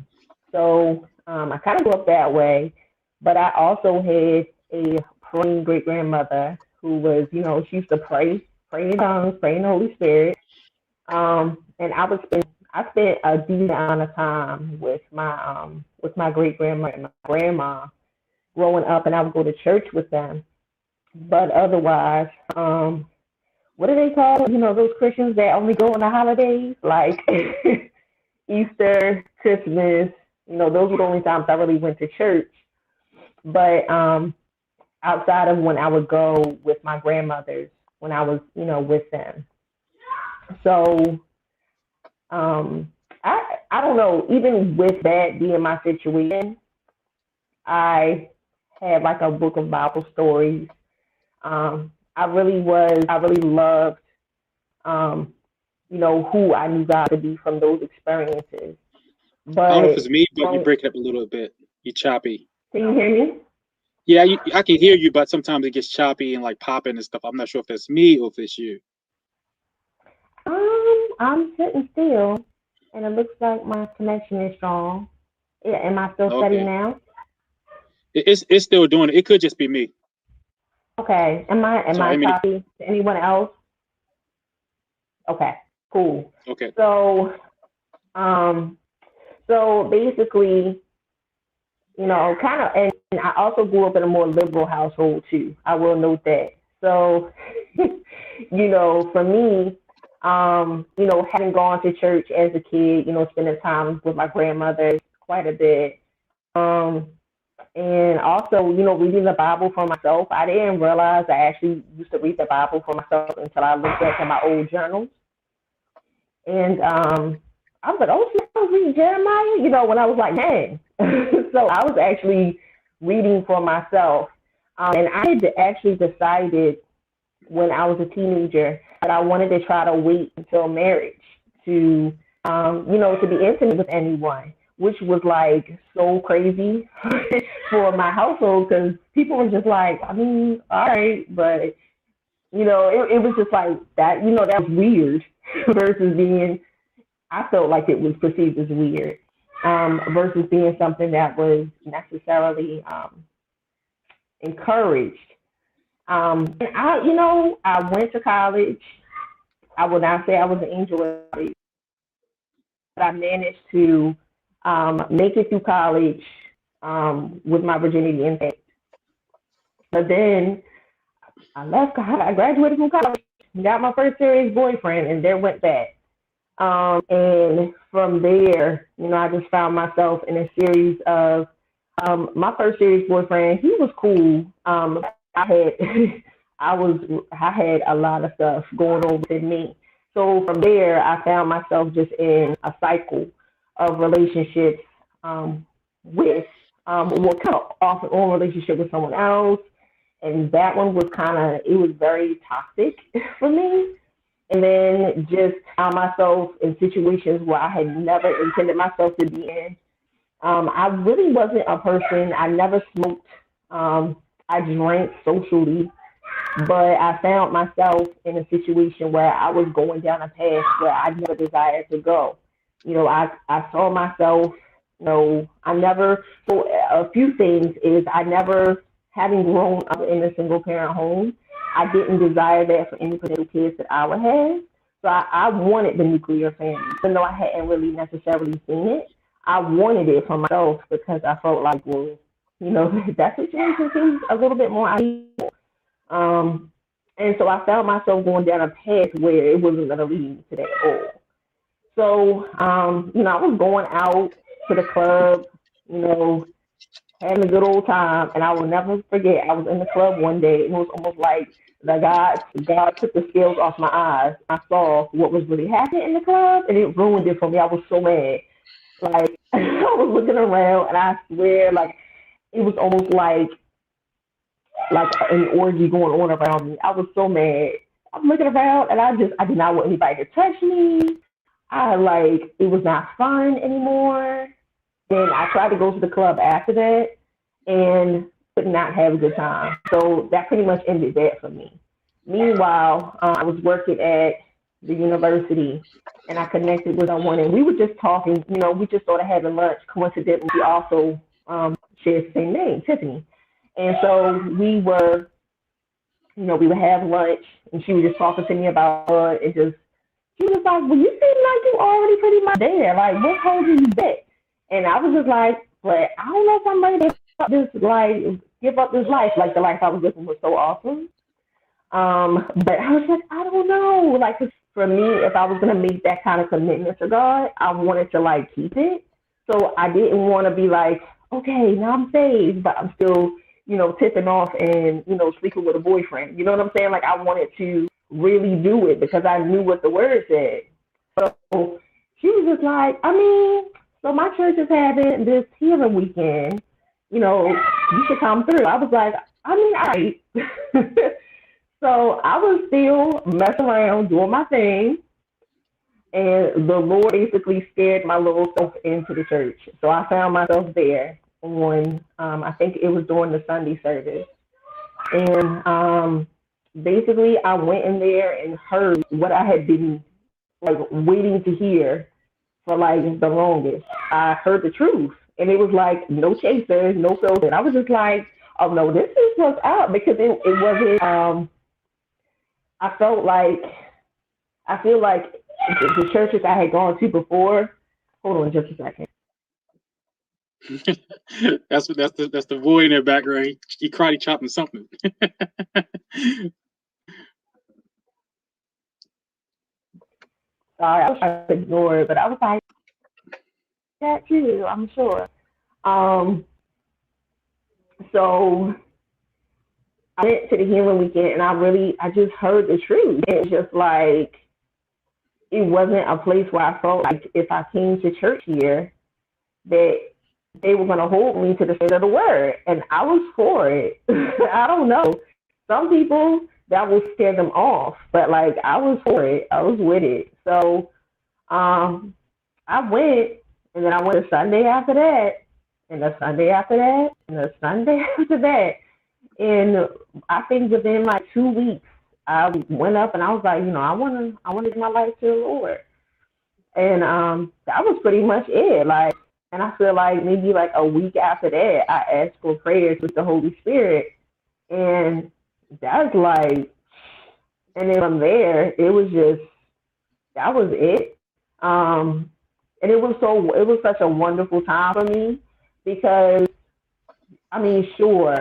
So I kind of grew up that way, but I also had a praying great grandmother who was, she used to pray in tongues, pray in the Holy Spirit. And I spent a decent amount of time with my great grandma and my grandma growing up, and I would go to church with them. But otherwise, what do they call, those Christians that only go on the holidays, like Easter, Christmas, those were the only times I really went to church. But outside of when I would go with my grandmothers, when I was, with them. So I don't know, even with that being my situation, I had like a book of Bible stories. I really loved, who I knew God to be from those experiences. But I don't know if it's me, but you break it up a little bit. You choppy. Can you hear me? Yeah, I can hear you, but sometimes it gets choppy and like popping and stuff. I'm not sure if that's me or if it's you. I'm sitting still, and it looks like my connection is strong. Yeah, am I still steady now? It's still doing it. It could just be me. Okay. Am I choppy to anyone else? Okay. Cool. Okay. So basically, kind of, and I also grew up in a more liberal household too. I will note that. So, for me, having gone to church as a kid, spending time with my grandmother quite a bit, and also, reading the Bible for myself. I didn't realize I actually used to read the Bible for myself until I looked back at my old journals. And I was like, oh, I was reading Jeremiah, when I was like 10. So I was actually reading for myself. And I had actually decided when I was a teenager that I wanted to try to wait until marriage to, to be intimate with anyone, which was like so crazy for my household because people were just like, I mean, all right, but, it was just like that, that was weird versus being, I felt like it was perceived as weird versus being something that was necessarily encouraged. And I went to college. I would not say I was an angel at college, but I managed to make it through college with my virginity intact. But then I left college. I graduated from college, got my first serious boyfriend, and then went back. And from there, I just found myself in a series of my first serious boyfriend. He was cool. I had I had a lot of stuff going on within me. So from there, I found myself just in a cycle of relationships with what kind of off and on relationship with someone else, and that one was it was very toxic for me. And then just found myself in situations where I had never intended myself to be in. I really wasn't a person. I never smoked. I drank socially, but I found myself in a situation where I was going down a path where I never desired to go. I saw myself, I never, so a few things is I never, having grown up in a single parent home, I didn't desire that for any potential kids that I would have. So I wanted the nuclear family, even though I hadn't really necessarily seen it. I wanted it for myself because I felt like, well, that situation seems a little bit more ideal. Um, and so I found myself going down a path where it wasn't going to lead me to that goal. So, I was going out to the club, you know, having a good old time, and I will never forget. I was in the club one day, and it was almost like God took the scales off my eyes. I saw what was really happening in the club, and it ruined it for me. I was so mad. Like I was looking around, and I swear, like it was almost like an orgy going on around me. I was so mad. I'm looking around, and I did not want anybody to touch me. It was not fun anymore. Then I tried to go to the club after that and could not have a good time. So that pretty much ended that for me. Meanwhile, I was working at the university and I connected with someone and we were just talking, we just started having lunch. Coincidentally, we also shared the same name, Tiffany. And so we would have lunch and she was just talking to me about her and just, she was like, well, you seem like you already pretty much there. Like, what's holding you back? And I was just like, but I don't know if I'm ready to give up this life. Like the life I was living was so awesome. But I was like, I don't know. Like for me, if I was gonna make that kind of commitment to God, I wanted to keep it. So I didn't want to be like, okay, now I'm saved, but I'm still, tipping off and sleeping with a boyfriend. You know what I'm saying? Like I wanted to really do it because I knew what the word said. So she was just like, so my church is having this healing weekend. You should come through. I was like, all right. So I was still messing around, doing my thing. And the Lord basically scared my little self into the church. So I found myself there on, I think it was during the Sunday service. And basically I went in there and heard what I had been waiting to hear for the longest. I heard the truth, and it was like no chasers, no filter. I was just like, oh no, this is what's out because it wasn't. I feel like the churches I had gone to before. Hold on, just a second. that's the boy in the background. He karate chopping something. Sorry, I was trying to ignore it, but I was like, that too, I'm sure. So I went to the healing weekend and I just heard the truth. It's just like, it wasn't a place where I felt like if I came to church here, that they were going to hold me to the standard of the word. And I was for it. I don't know. Some people, that will scare them off. But I was for it. I was with it. So I went, and then I went a Sunday after that, and a Sunday after that, and a Sunday after that. And I think within 2 weeks, I went up and I was like, I want to give my life to the Lord. And that was pretty much it. And I feel like maybe a week after that, I asked for prayers with the Holy Spirit. And that's and then from there, it was just, that was it. And it was such a wonderful time for me because, sure,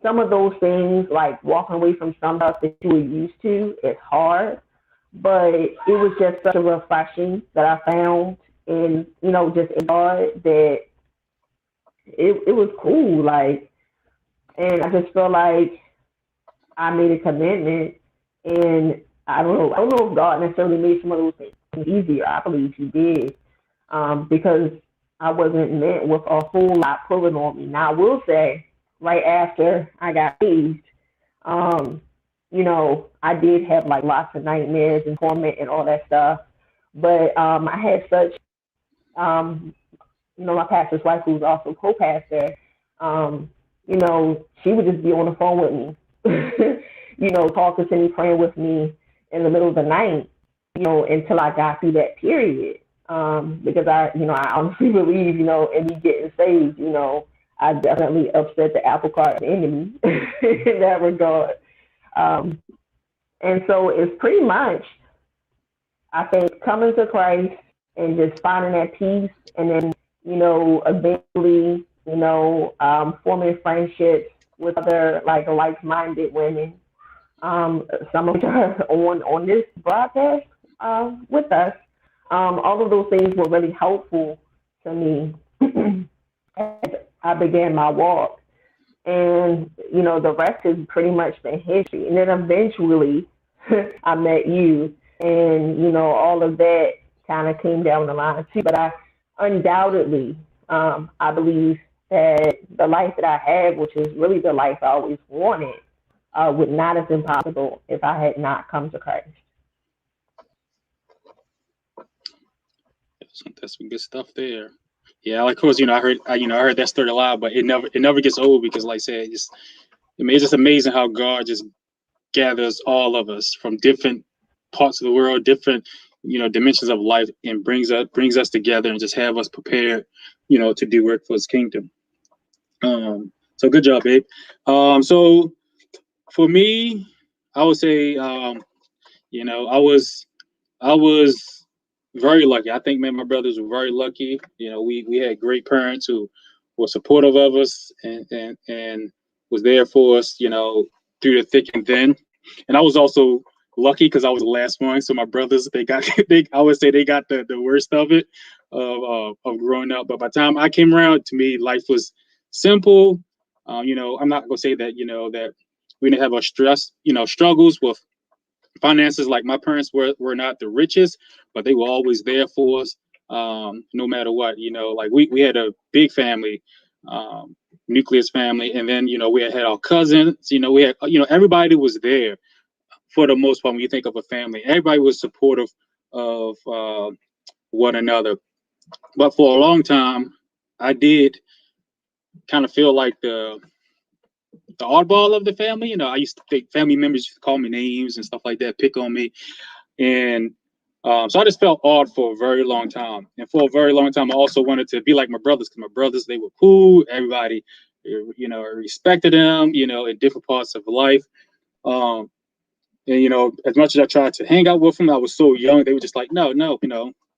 some of those things, walking away from some stuff that you were used to, is hard. But it was just such a reflection that I found in, just in God that it was cool. And I just feel like I made a commitment, and I don't know if God necessarily made some of those things easier. I believe He did, because I wasn't meant with a whole lot pulling on me. Now I will say, right after I got saved, I did have lots of nightmares and torment and all that stuff. But I had such, my pastor's wife, who was also co-pastor, she would just be on the phone with me, talking to me, praying with me in the middle of the night, until I got through that period. Because I honestly believe, in me getting saved, I definitely upset the apple cart enemy in that regard. And so it's pretty much, I think, coming to Christ and just finding that peace, and then, eventually, forming friendships with other like-minded women. Some of them are on this broadcast with us. All of those things were really helpful to me as I began my walk. And, the rest has pretty much been history. And then eventually I met you, and, all of that kind of came down the line too. But I undoubtedly, I believe that the life that I had, which is really the life I always wanted, would not have been possible if I had not come to Christ. That's some good stuff there. Yeah, of course, I heard that story a lot, but it never gets old because, like I said, it's just amazing how God just gathers all of us from different parts of the world, different dimensions of life, and brings us together and just have us prepared, to do work for His kingdom. So good job, babe. So for me, I would say, I was very lucky. I think me and my brothers were very lucky. We had great parents who were supportive of us and was there for us, through the thick and thin. And I was also lucky because I was the last one. So my brothers, I would say they got the worst of it of growing up. But by the time I came around, to me, life was simple. I'm not gonna say that that we didn't have our struggles with finances. Like my parents were not the richest, but they were always there for us, no matter what. Like we had a big family, nucleus family, and then we had our cousins. We had everybody was there for the most part. When you think of a family, everybody was supportive of one another. But for a long time, I did kind of feel like the oddball of the family. I used to think family members used to call me names and stuff like that, pick on me. And so I just felt odd for a very long time. And for a very long time, I also wanted to be like my brothers, because my brothers, they were cool. Everybody, respected them, in different parts of life. And, as much as I tried to hang out with them, I was so young. They were just like, no,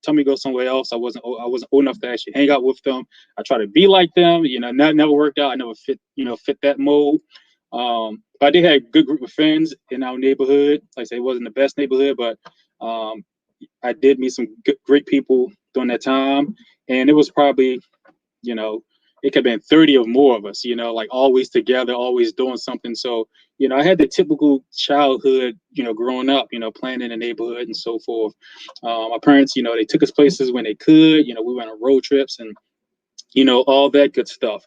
tell me to go somewhere else. I wasn't old enough to actually hang out with them. I tried to be like them, that never worked out. I never fit that mold. But I did have a good group of friends in our neighborhood. Like I say, it wasn't the best neighborhood, but I did meet some great people during that time. And it was probably, it could have been 30 or more of us, like always together, always doing something. So, I had the typical childhood, growing up, playing in the neighborhood and so forth. My parents, they took us places when they could. We went on road trips and, all that good stuff.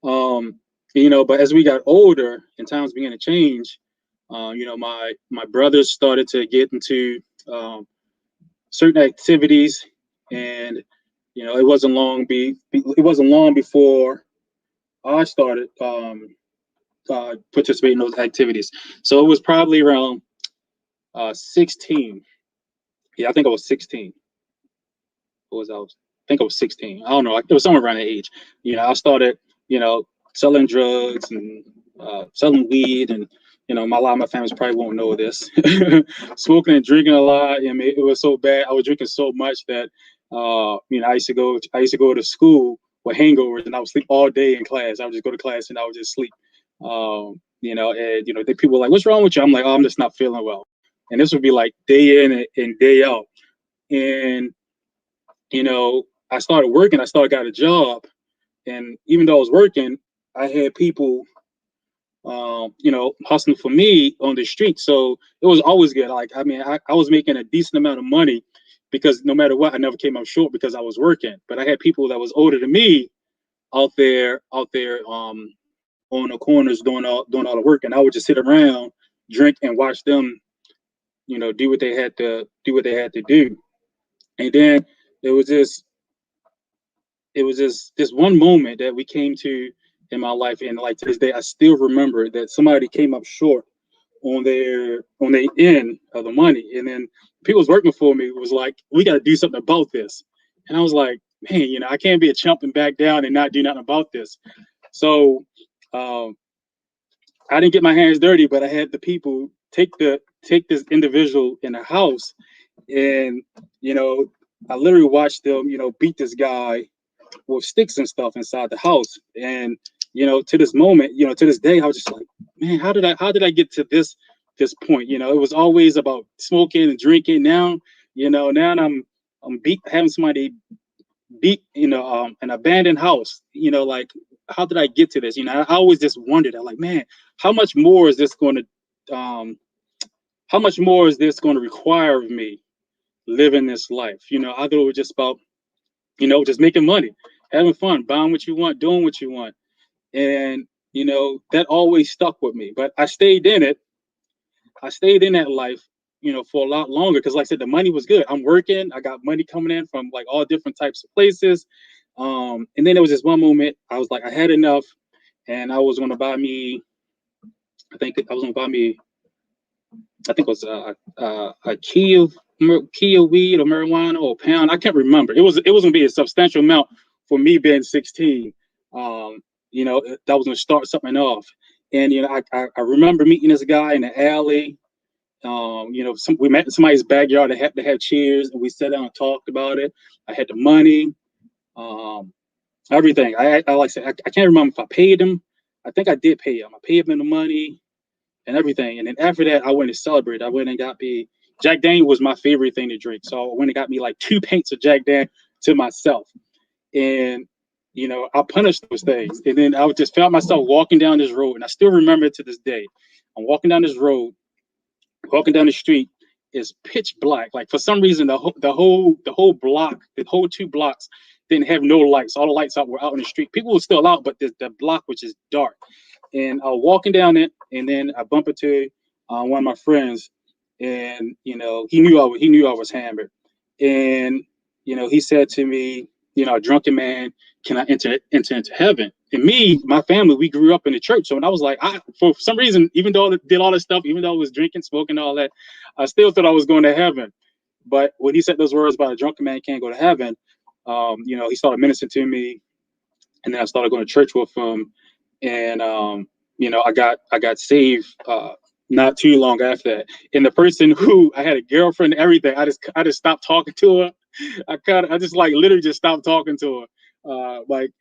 But as we got older and times began to change, my brothers started to get into certain activities, and it wasn't long before I started participating in those activities. So it was probably around 16. Yeah, I think I was 16. What was I? I think I was 16. I don't know. It was somewhere around that age. I started, selling drugs and selling weed, and a lot of my family probably won't know this. Smoking and drinking a lot. I mean, it was so bad. I was drinking so much that I used to go to school with hangovers, and I would sleep all day in class. I would just go to class and I would just sleep. And the people were like, "What's wrong with you?" I'm like, "Oh, I'm just not feeling well." And this would be like day in and day out. And I started working. I got a job, and even though I was working, I had people hustling for me on the street. So it was always good. Like, I mean, I was making a decent amount of money because no matter what, I never came up short because I was working. But I had people that was older than me out there, on the corners doing all the work, and I would just sit around, drink, and watch them, do what they had to do. And then it was this one moment that we came to in my life, and like to this day, I still remember that somebody came up short on their end of the money, and then people was working for me was like, "We got to do something about this," and I was like, "Man, I can't be a chump and back down and not do nothing about this." So I didn't get my hands dirty, but I had the people take take this individual in a house, and I literally watched them, beat this guy with sticks and stuff inside the house. And to this moment, to this day, I was just like, man, how did I get to this point? It was always about smoking and drinking. Now, now I'm having somebody beat, an abandoned house. Like, how did I get to this? I always just wondered. I'm like, man, how much more is this going to how much more is this going to require of me living this life? I thought it was just about, just making money, having fun, buying what you want, doing what you want. And, that always stuck with me. But I stayed in it. I stayed in that life, for a lot longer. Because like I said, the money was good. I'm working. I got money coming in from like all different types of places. And then there was this one moment I was like, I had enough. And I was going to buy me, I think I was going to buy me, I think it was a key of weed or marijuana or a pound. I can't remember. It was going to be a substantial amount for me being 16. That was going to start something off. And I remember meeting this guy in the alley. We met in somebody's backyard. They had chairs, and we sat down and talked about it. I had the money, everything. I like I said, I can't remember if I paid him. I think I did pay him. I paid him the money and everything. And then after that, I went to celebrate. I went and got me Jack Daniel was my favorite thing to drink. So I went and got me like 2 pints of Jack Daniel to myself. And, I punished those things. And then I just found myself walking down this road. And I still remember it to this day. I'm walking down this road, walking down the street. It's pitch black. Like for some reason, the whole block, the whole 2 blocks didn't have no lights. All the lights out were out in the street. People were still out, but the block was just dark. And I was walking down it, and then I bumped into one of my friends, and he knew I was hammered, and he said to me, a drunken man, can I enter into heaven? And me, my family, we grew up in the church, so when I was like, for some reason, even though I did all this stuff, even though I was drinking, smoking, all that, I still thought I was going to heaven. But when he said those words about a drunken man can't go to heaven, he started ministering to me, and then I started going to church with him. And I got saved not too long after that. And the person who I had a girlfriend and everything, I just stopped talking to her. I just like literally just stopped talking to her.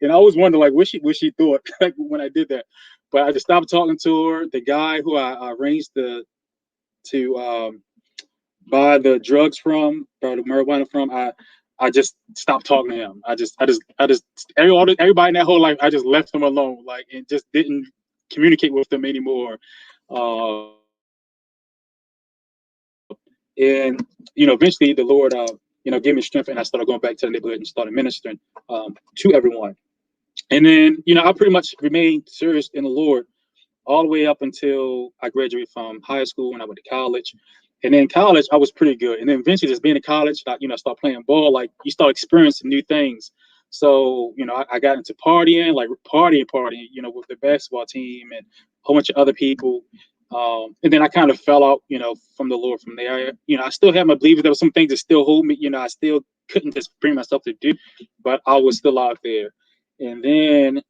And I always wondered like what she thought like when I did that. But I just stopped talking to her. The guy who I arranged to buy the drugs from, or the marijuana from, I just stopped talking to him. Everybody in that whole life, I just left them alone, like, and just didn't communicate with them anymore. And eventually the Lord, gave me strength, and I started going back to the neighborhood and started ministering to everyone. And then, I pretty much remained serious in the Lord all the way up until I graduated from high school and I went to college. And then in college, I was pretty good. And then eventually just being in college, I start playing ball, like you start experiencing new things. So, I got into partying, with the basketball team and a whole bunch of other people. And then I kind of fell out, from the Lord from there. I still have my beliefs. There were some things that still hold me, I still couldn't just bring myself to do, but I was still out there. And then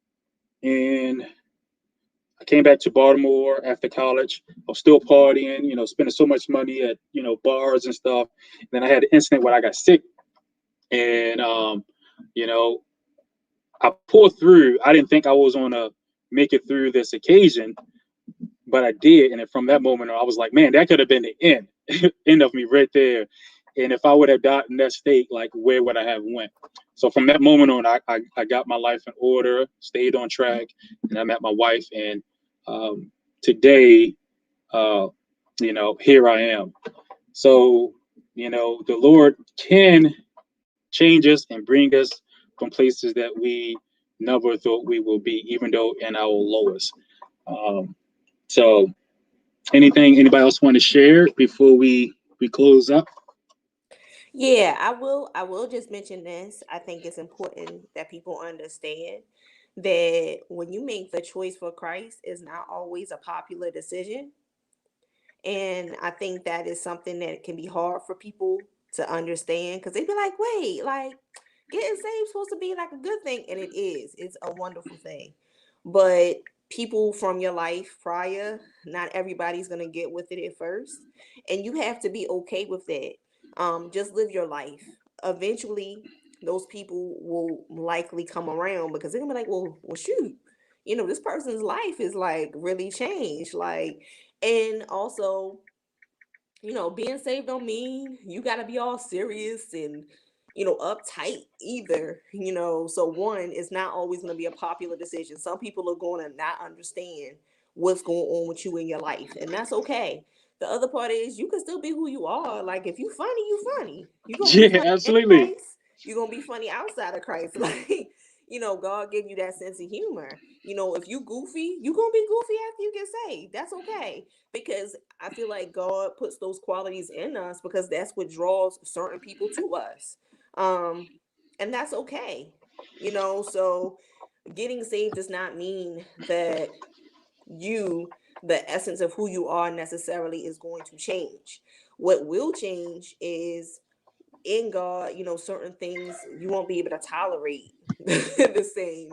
I came back to Baltimore after college. I was still partying, spending so much money at, bars and stuff. And then I had an incident where I got sick, and, I pulled through. I didn't think I was going to make it through this occasion, but I did. And then from that moment on, I was like, man, that could have been the end of me right there. And if I would have died in that state, like, where would I have went? So from that moment on, I got my life in order, stayed on track, and I met my wife. And today, here I am. So, the Lord can change us and bring us from places that we never thought we will be, even though in our lowest. So anybody else want to share before we close up? Yeah, I will just mention this. I think it's important that people understand that when you make the choice for Christ, it's not always a popular decision. And I think that is something that can be hard for people to understand, because they'd be like, wait, like getting saved is supposed to be like a good thing. And it is. It's a wonderful thing. But people from your life prior, not everybody's gonna get with it at first, and you have to be okay with that. Just live your life. Eventually, those people will likely come around because they're gonna be like, well, shoot, this person's life is like really changed. Like, and also, being saved don't mean you got to be all serious and, uptight either. So one, is not always going to be a popular decision. Some people are going to not understand what's going on with you in your life, and that's okay. The other part is you can still be who you are. Like, if you funny, you funny. You're going to be Yeah, funny in absolutely. Christ. You're going to be funny outside of Christ. Like, God gave you that sense of humor. If you goofy, you're going to be goofy after you get saved. That's okay, because I feel like God puts those qualities in us because that's what draws certain people to us. Um, and that's okay. So getting saved does not mean that you, the essence of who you are, necessarily is going to change. What will change is, in God, certain things you won't be able to tolerate the same.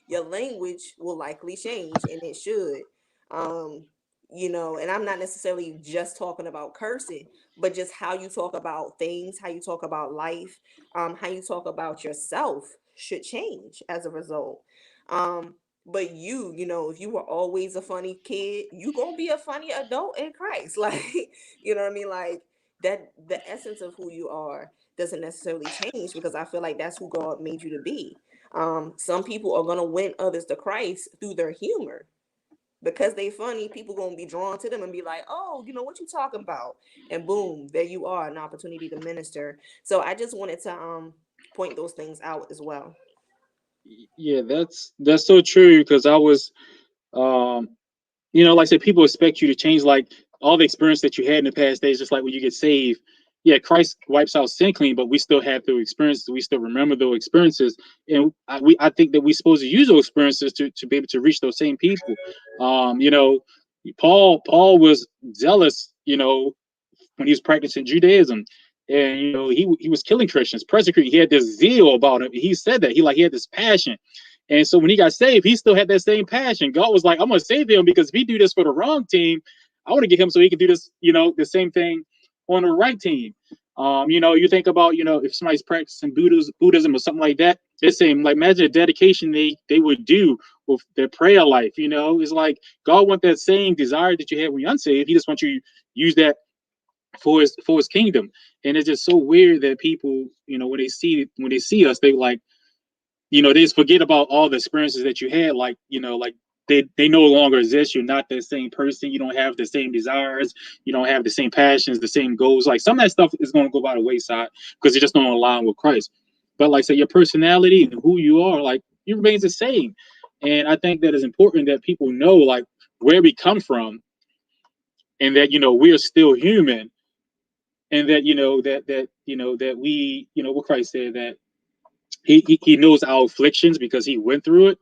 Your language will likely change, and it should. Um, and I'm not necessarily just talking about cursing, but just how you talk about things, how you talk about life, how you talk about yourself should change as a result. But if you were always a funny kid, you gonna be a funny adult in Christ. Like, you know what I mean? Like, that the essence of who you are doesn't necessarily change, because I feel like that's who God made you to be. Some people are gonna win others to Christ through their humor. Because they funny, people gonna be drawn to them and be like, oh, what you talking about? And boom, there you are, an opportunity to minister. So I just wanted to point those things out as well. Yeah, that's so true because I was um like I said, people expect you to change like all the experience that you had in the past days, just like when you get saved. Yeah, Christ wipes out sin clean, but we still have those experiences. We still remember those experiences, and I think that we're supposed to use those experiences to be able to reach those same people. Paul was zealous, when he was practicing Judaism, and he was killing Christians, persecuting. He had this zeal about him. He said that he had this passion, and so when he got saved, he still had that same passion. God was like, "I'm gonna save him because if he do this for the wrong team, I want to get him so he can do this, the same thing on the right team." You think about if somebody's practicing Buddhism or something like that. It's same like imagine the dedication they would do with their prayer life. It's like God wants that same desire that you had when you're unsaved. He just wants you to use that for his kingdom. And it's just so weird that people, when they see us, they like, they just forget about all the experiences that you had. Like, like they no longer exist. You're not the same person. You don't have the same desires. You don't have the same passions, the same goals. Like some of that stuff is going to go by the wayside because it just don't align with Christ. But like say your personality and who you are, like it remains the same. And I think that it's important that people know like where we come from, and that we're still human, and that that we what Christ said, that he knows our afflictions because he went through it.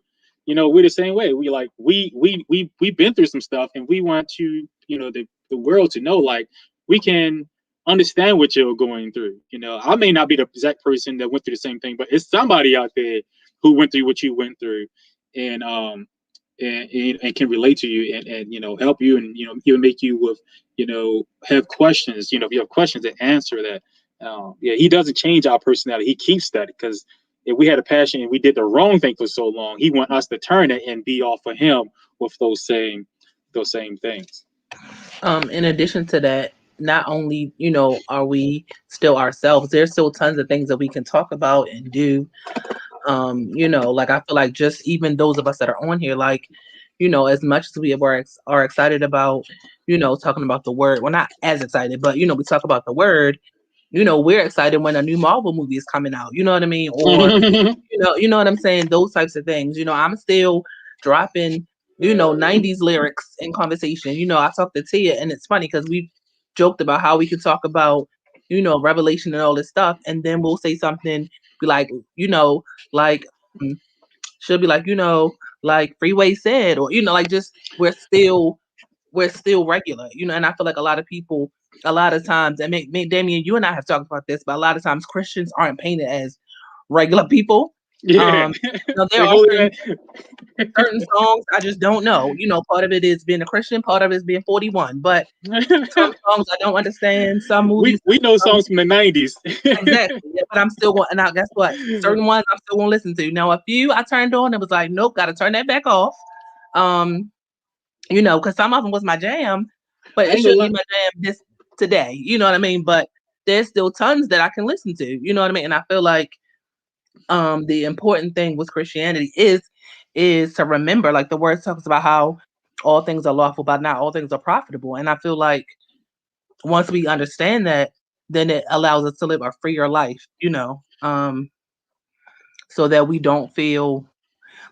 We're the same way. We've been through some stuff, and we want to the world to know like we can understand what you're going through. I may not be the exact person that went through the same thing, but it's somebody out there who went through what you went through, and and can relate to you, and help you, and even make you with have questions. If you have questions, to answer that. Yeah, he doesn't change our personality. He keeps that because if we had a passion and we did the wrong thing for so long, he want us to turn it and be off of him with those same things. In addition to that, not only, are we still ourselves, there's still tons of things that we can talk about and do. Like I feel like just even those of us that are on here, like, as much as we are excited about, talking about the word, well, not as excited, but, we talk about the word, we're excited when a new Marvel movie is coming out, you know what I mean? Or, you know what I'm saying? Those types of things. I'm still dropping, 90s lyrics in conversation. I talk to Tia, and it's funny because we joked about how we could talk about, Revelation and all this stuff, and then we'll say something, be like, like mm, she'll be like, like Freeway said, or like just we're still regular, and I feel like a lot of people, a lot of times, and Damien, you and I have talked about this, but a lot of times Christians aren't painted as regular people. Yeah. There They are hold certain, it. certain songs I just don't know. Part of it is being a Christian, part of it is being 41. But some songs I don't understand. Some movies, we know some, songs from the 90s. exactly. Yeah, but I'm still going. And guess what? Certain ones I'm still going to listen to. Now, a few I turned on and was like, nope, got to turn that back off. Because some of them was my jam, but I it ain't gonna shouldn't lie. be my jam this today. You know what I mean? But there's still tons that I can listen to. You know what I mean? And I feel like the important thing with Christianity is to remember, like the word talks about how all things are lawful, but not all things are profitable. And I feel like once we understand that, then it allows us to live a freer life, so that we don't feel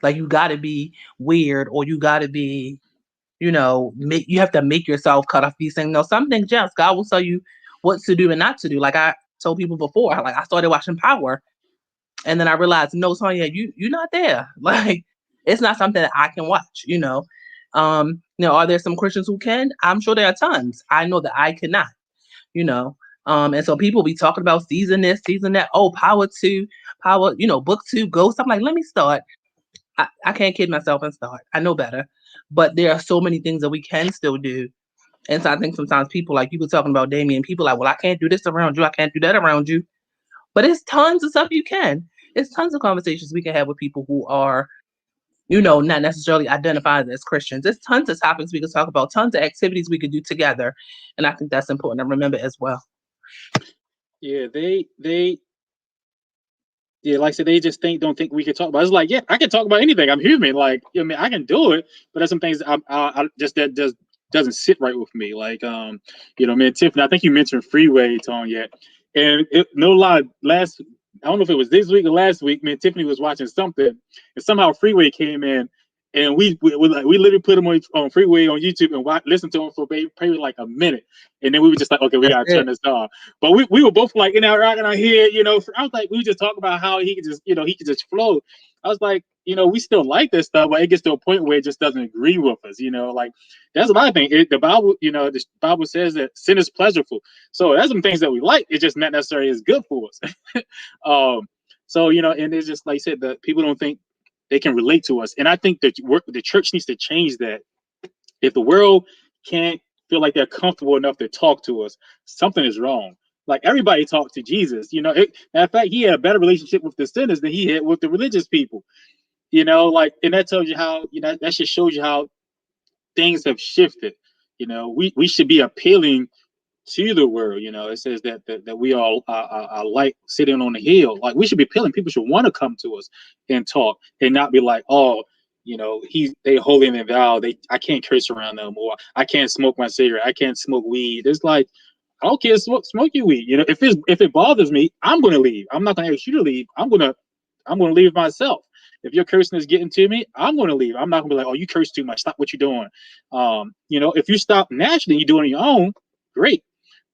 like you got to be weird or you got to be, you have to make yourself cut off these things. No, some things, yes, God will tell you what to do and not to do. Like I told people before, like I started watching Power, and then I realized, no, Sonia, you're not there. Like it's not something that I can watch. Are there some Christians who can? I'm sure there are tons. I know that I cannot. You know. And so people be talking about season this, season that. Oh, Power 2, Power, book 2, Ghost. I'm like, let me start. I can't kid myself and start. I know better. But there are so many things that we can still do. And so I think sometimes people, like you were talking about, Damien, people like, well, I can't do this around you. I can't do that around you. But it's tons of stuff you can. It's tons of conversations we can have with people who are, not necessarily identified as Christians. There's tons of topics we could talk about, tons of activities we could do together. And I think that's important to remember as well. Yeah, yeah, like I said, they just don't think we can talk about. It's like, yeah, I can talk about anything. I'm human. Like, I mean, I can do it, but there's some things I just that just doesn't sit right with me. Like, man, Tiffany, I think you mentioned Freeway, Tone, yet, and no lie, I don't know if it was this week or last week, man, Tiffany was watching something, and somehow Freeway came in, and we literally put him on Freeway on YouTube and listened to him for probably like a minute, and then we were just like, okay, we That's gotta it. turn this off. But we were both like in our head, I was like, we just talk about how he could just, he could just flow. I was like, we still like this stuff, but it gets to a point where it just doesn't agree with us, like that's what I think. The Bible, the Bible says that sin is pleasurable. So there's some things that we like. It's just not necessarily as good for us. So and it's just like I said, that people don't think they can relate to us, and I think that the church needs to change that. If the world can't feel like they're comfortable enough to talk to us, something is wrong. Like everybody talked to Jesus, matter of fact, he had a better relationship with the sinners than he had with the religious people. And that tells you how, that just shows you how things have shifted. We should be appealing to the world. It says that we are like sitting on a hill. Like we should be appealing. People should want to come to us and talk and not be like, oh, they holding their vow. I can't curse around them, or I can't smoke my cigarette. I can't smoke weed. It's like, I don't care, smoke your weed. If it bothers me, I'm gonna leave. I'm not gonna ask you to leave. I'm gonna leave myself. If your cursing is getting to me, I'm gonna leave. I'm not gonna be like, oh, you curse too much. Stop what you're doing. If you stop naturally, you do it on your own, great.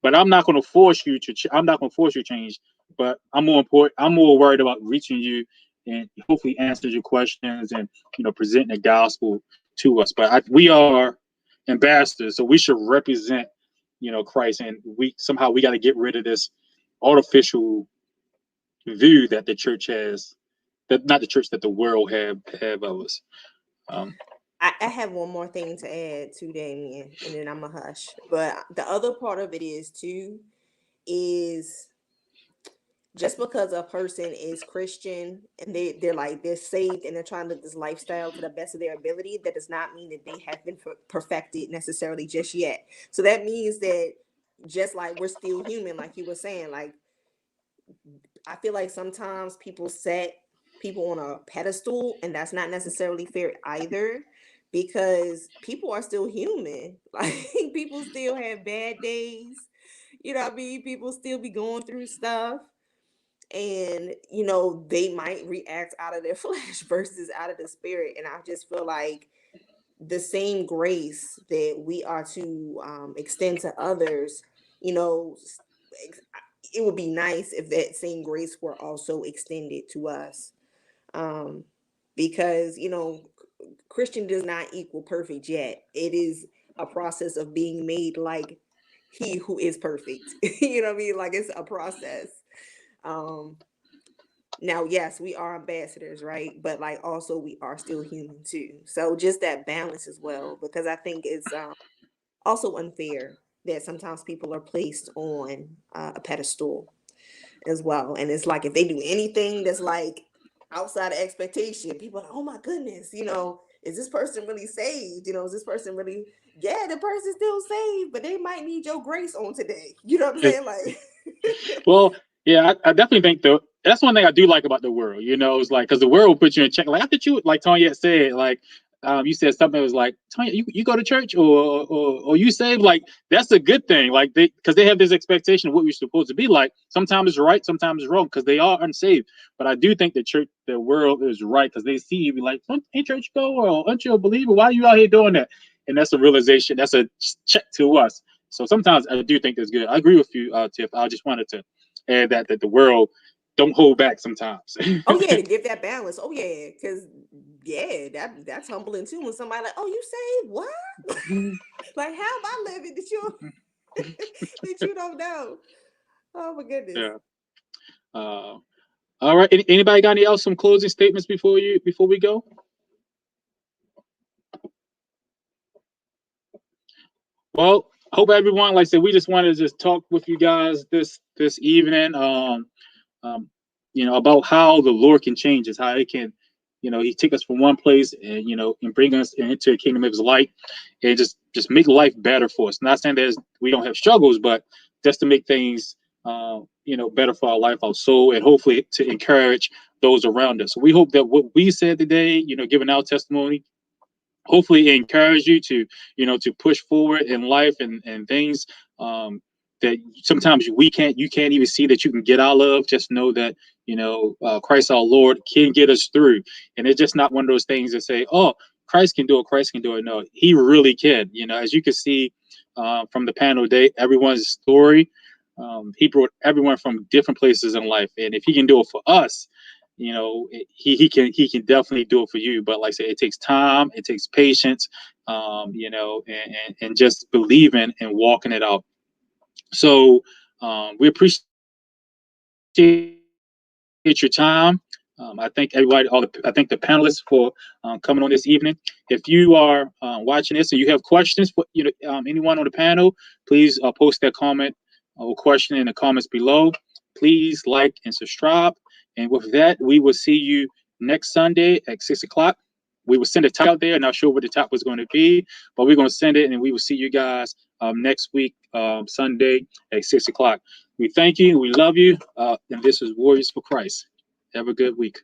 But I'm not going to force you to. I'm not going to force you to change. But I'm more important. I'm more worried about reaching you and hopefully answers your questions and presenting the gospel to us. But we are ambassadors, so we should represent Christ, and we got to get rid of this artificial view that the church has. That not the church, that the world have of us. I have one more thing to add to Damien, and then I'm a hush. But the other part of it is just because a person is Christian and they're saved and they're trying to live this lifestyle to the best of their ability, that does not mean that they have been perfected necessarily just yet. So that means that just like we're still human, like you were saying, like I feel like sometimes people set people on a pedestal, and that's not necessarily fair either, because people are still human. Like people still have bad days. You know what I mean? People still be going through stuff, and they might react out of their flesh versus out of the spirit. And I just feel like the same grace that we are to extend to others, it would be nice if that same grace were also extended to us. Because Christian does not equal perfect yet. It is a process of being made like he who is perfect. You know what I mean? Like it's a process. Now, yes, we are ambassadors, right? But like also we are still human too. So just that balance as well, because I think it's also unfair that sometimes people are placed on a pedestal as well. And it's like if they do anything that's like outside of expectation, people are like, oh my goodness, is this person really saved? Is this person really, yeah, the person's still saved, but they might need your grace on today. You know what I'm saying? Like, Well, yeah, I definitely think that's one thing I do like about the world. It's like because the world will put you in check. Like after you, like Tanya said, like you said something that was like, Tanya, you go to church or you saved. Like that's a good thing. Like because they have this expectation of what we're supposed to be like. Sometimes it's right, sometimes it's wrong because they are unsaved. But I do think the world is right because they see you be like, ain't church go or aren't you a believer? Why are you out here doing that? And that's a realization. That's a check to us. So sometimes I do think that's good. I agree with you, Tiff. I just wanted to add that the world don't hold back sometimes. oh yeah, to give that balance. Oh yeah, because yeah, that's humbling too when somebody like, oh, you saved? What? Like how am I living that you that you don't know? Oh my goodness. Yeah. All right. Anybody got any else some closing statements before we go? Well, hope everyone, like I said, we just wanted to just talk with you guys this evening. About how the Lord can change us, how it can, He take us from one place and bring us into a kingdom of His light, and just make life better for us. Not saying that we don't have struggles, but just to make things, better for our life, our soul, and hopefully to encourage those around us. So we hope that what we said today, giving our testimony, hopefully encourage you to push forward in life and things that sometimes you can't even see that you can get out of. Just know that Christ our Lord can get us through, and it's just not one of those things that say, oh, Christ can do it. No, He really can. As you can see from the panel today, everyone's story, He brought everyone from different places in life, and if He can do it for us, he can definitely do it for you. But like I said, it takes time, it takes patience, and just believing and walking it out. So we appreciate your time. I thank everybody, I thank the panelists for coming on this evening. If you are watching this and you have questions for anyone on the panel, please post that comment or question in the comments below. Please like and subscribe. And with that, we will see you next Sunday at 6:00. We will send a top out there. Not sure what the top was going to be, but we're going to send it, and we will see you guys next week, Sunday at 6:00. We thank you. We love you. And this is Warriors for Christ. Have a good week.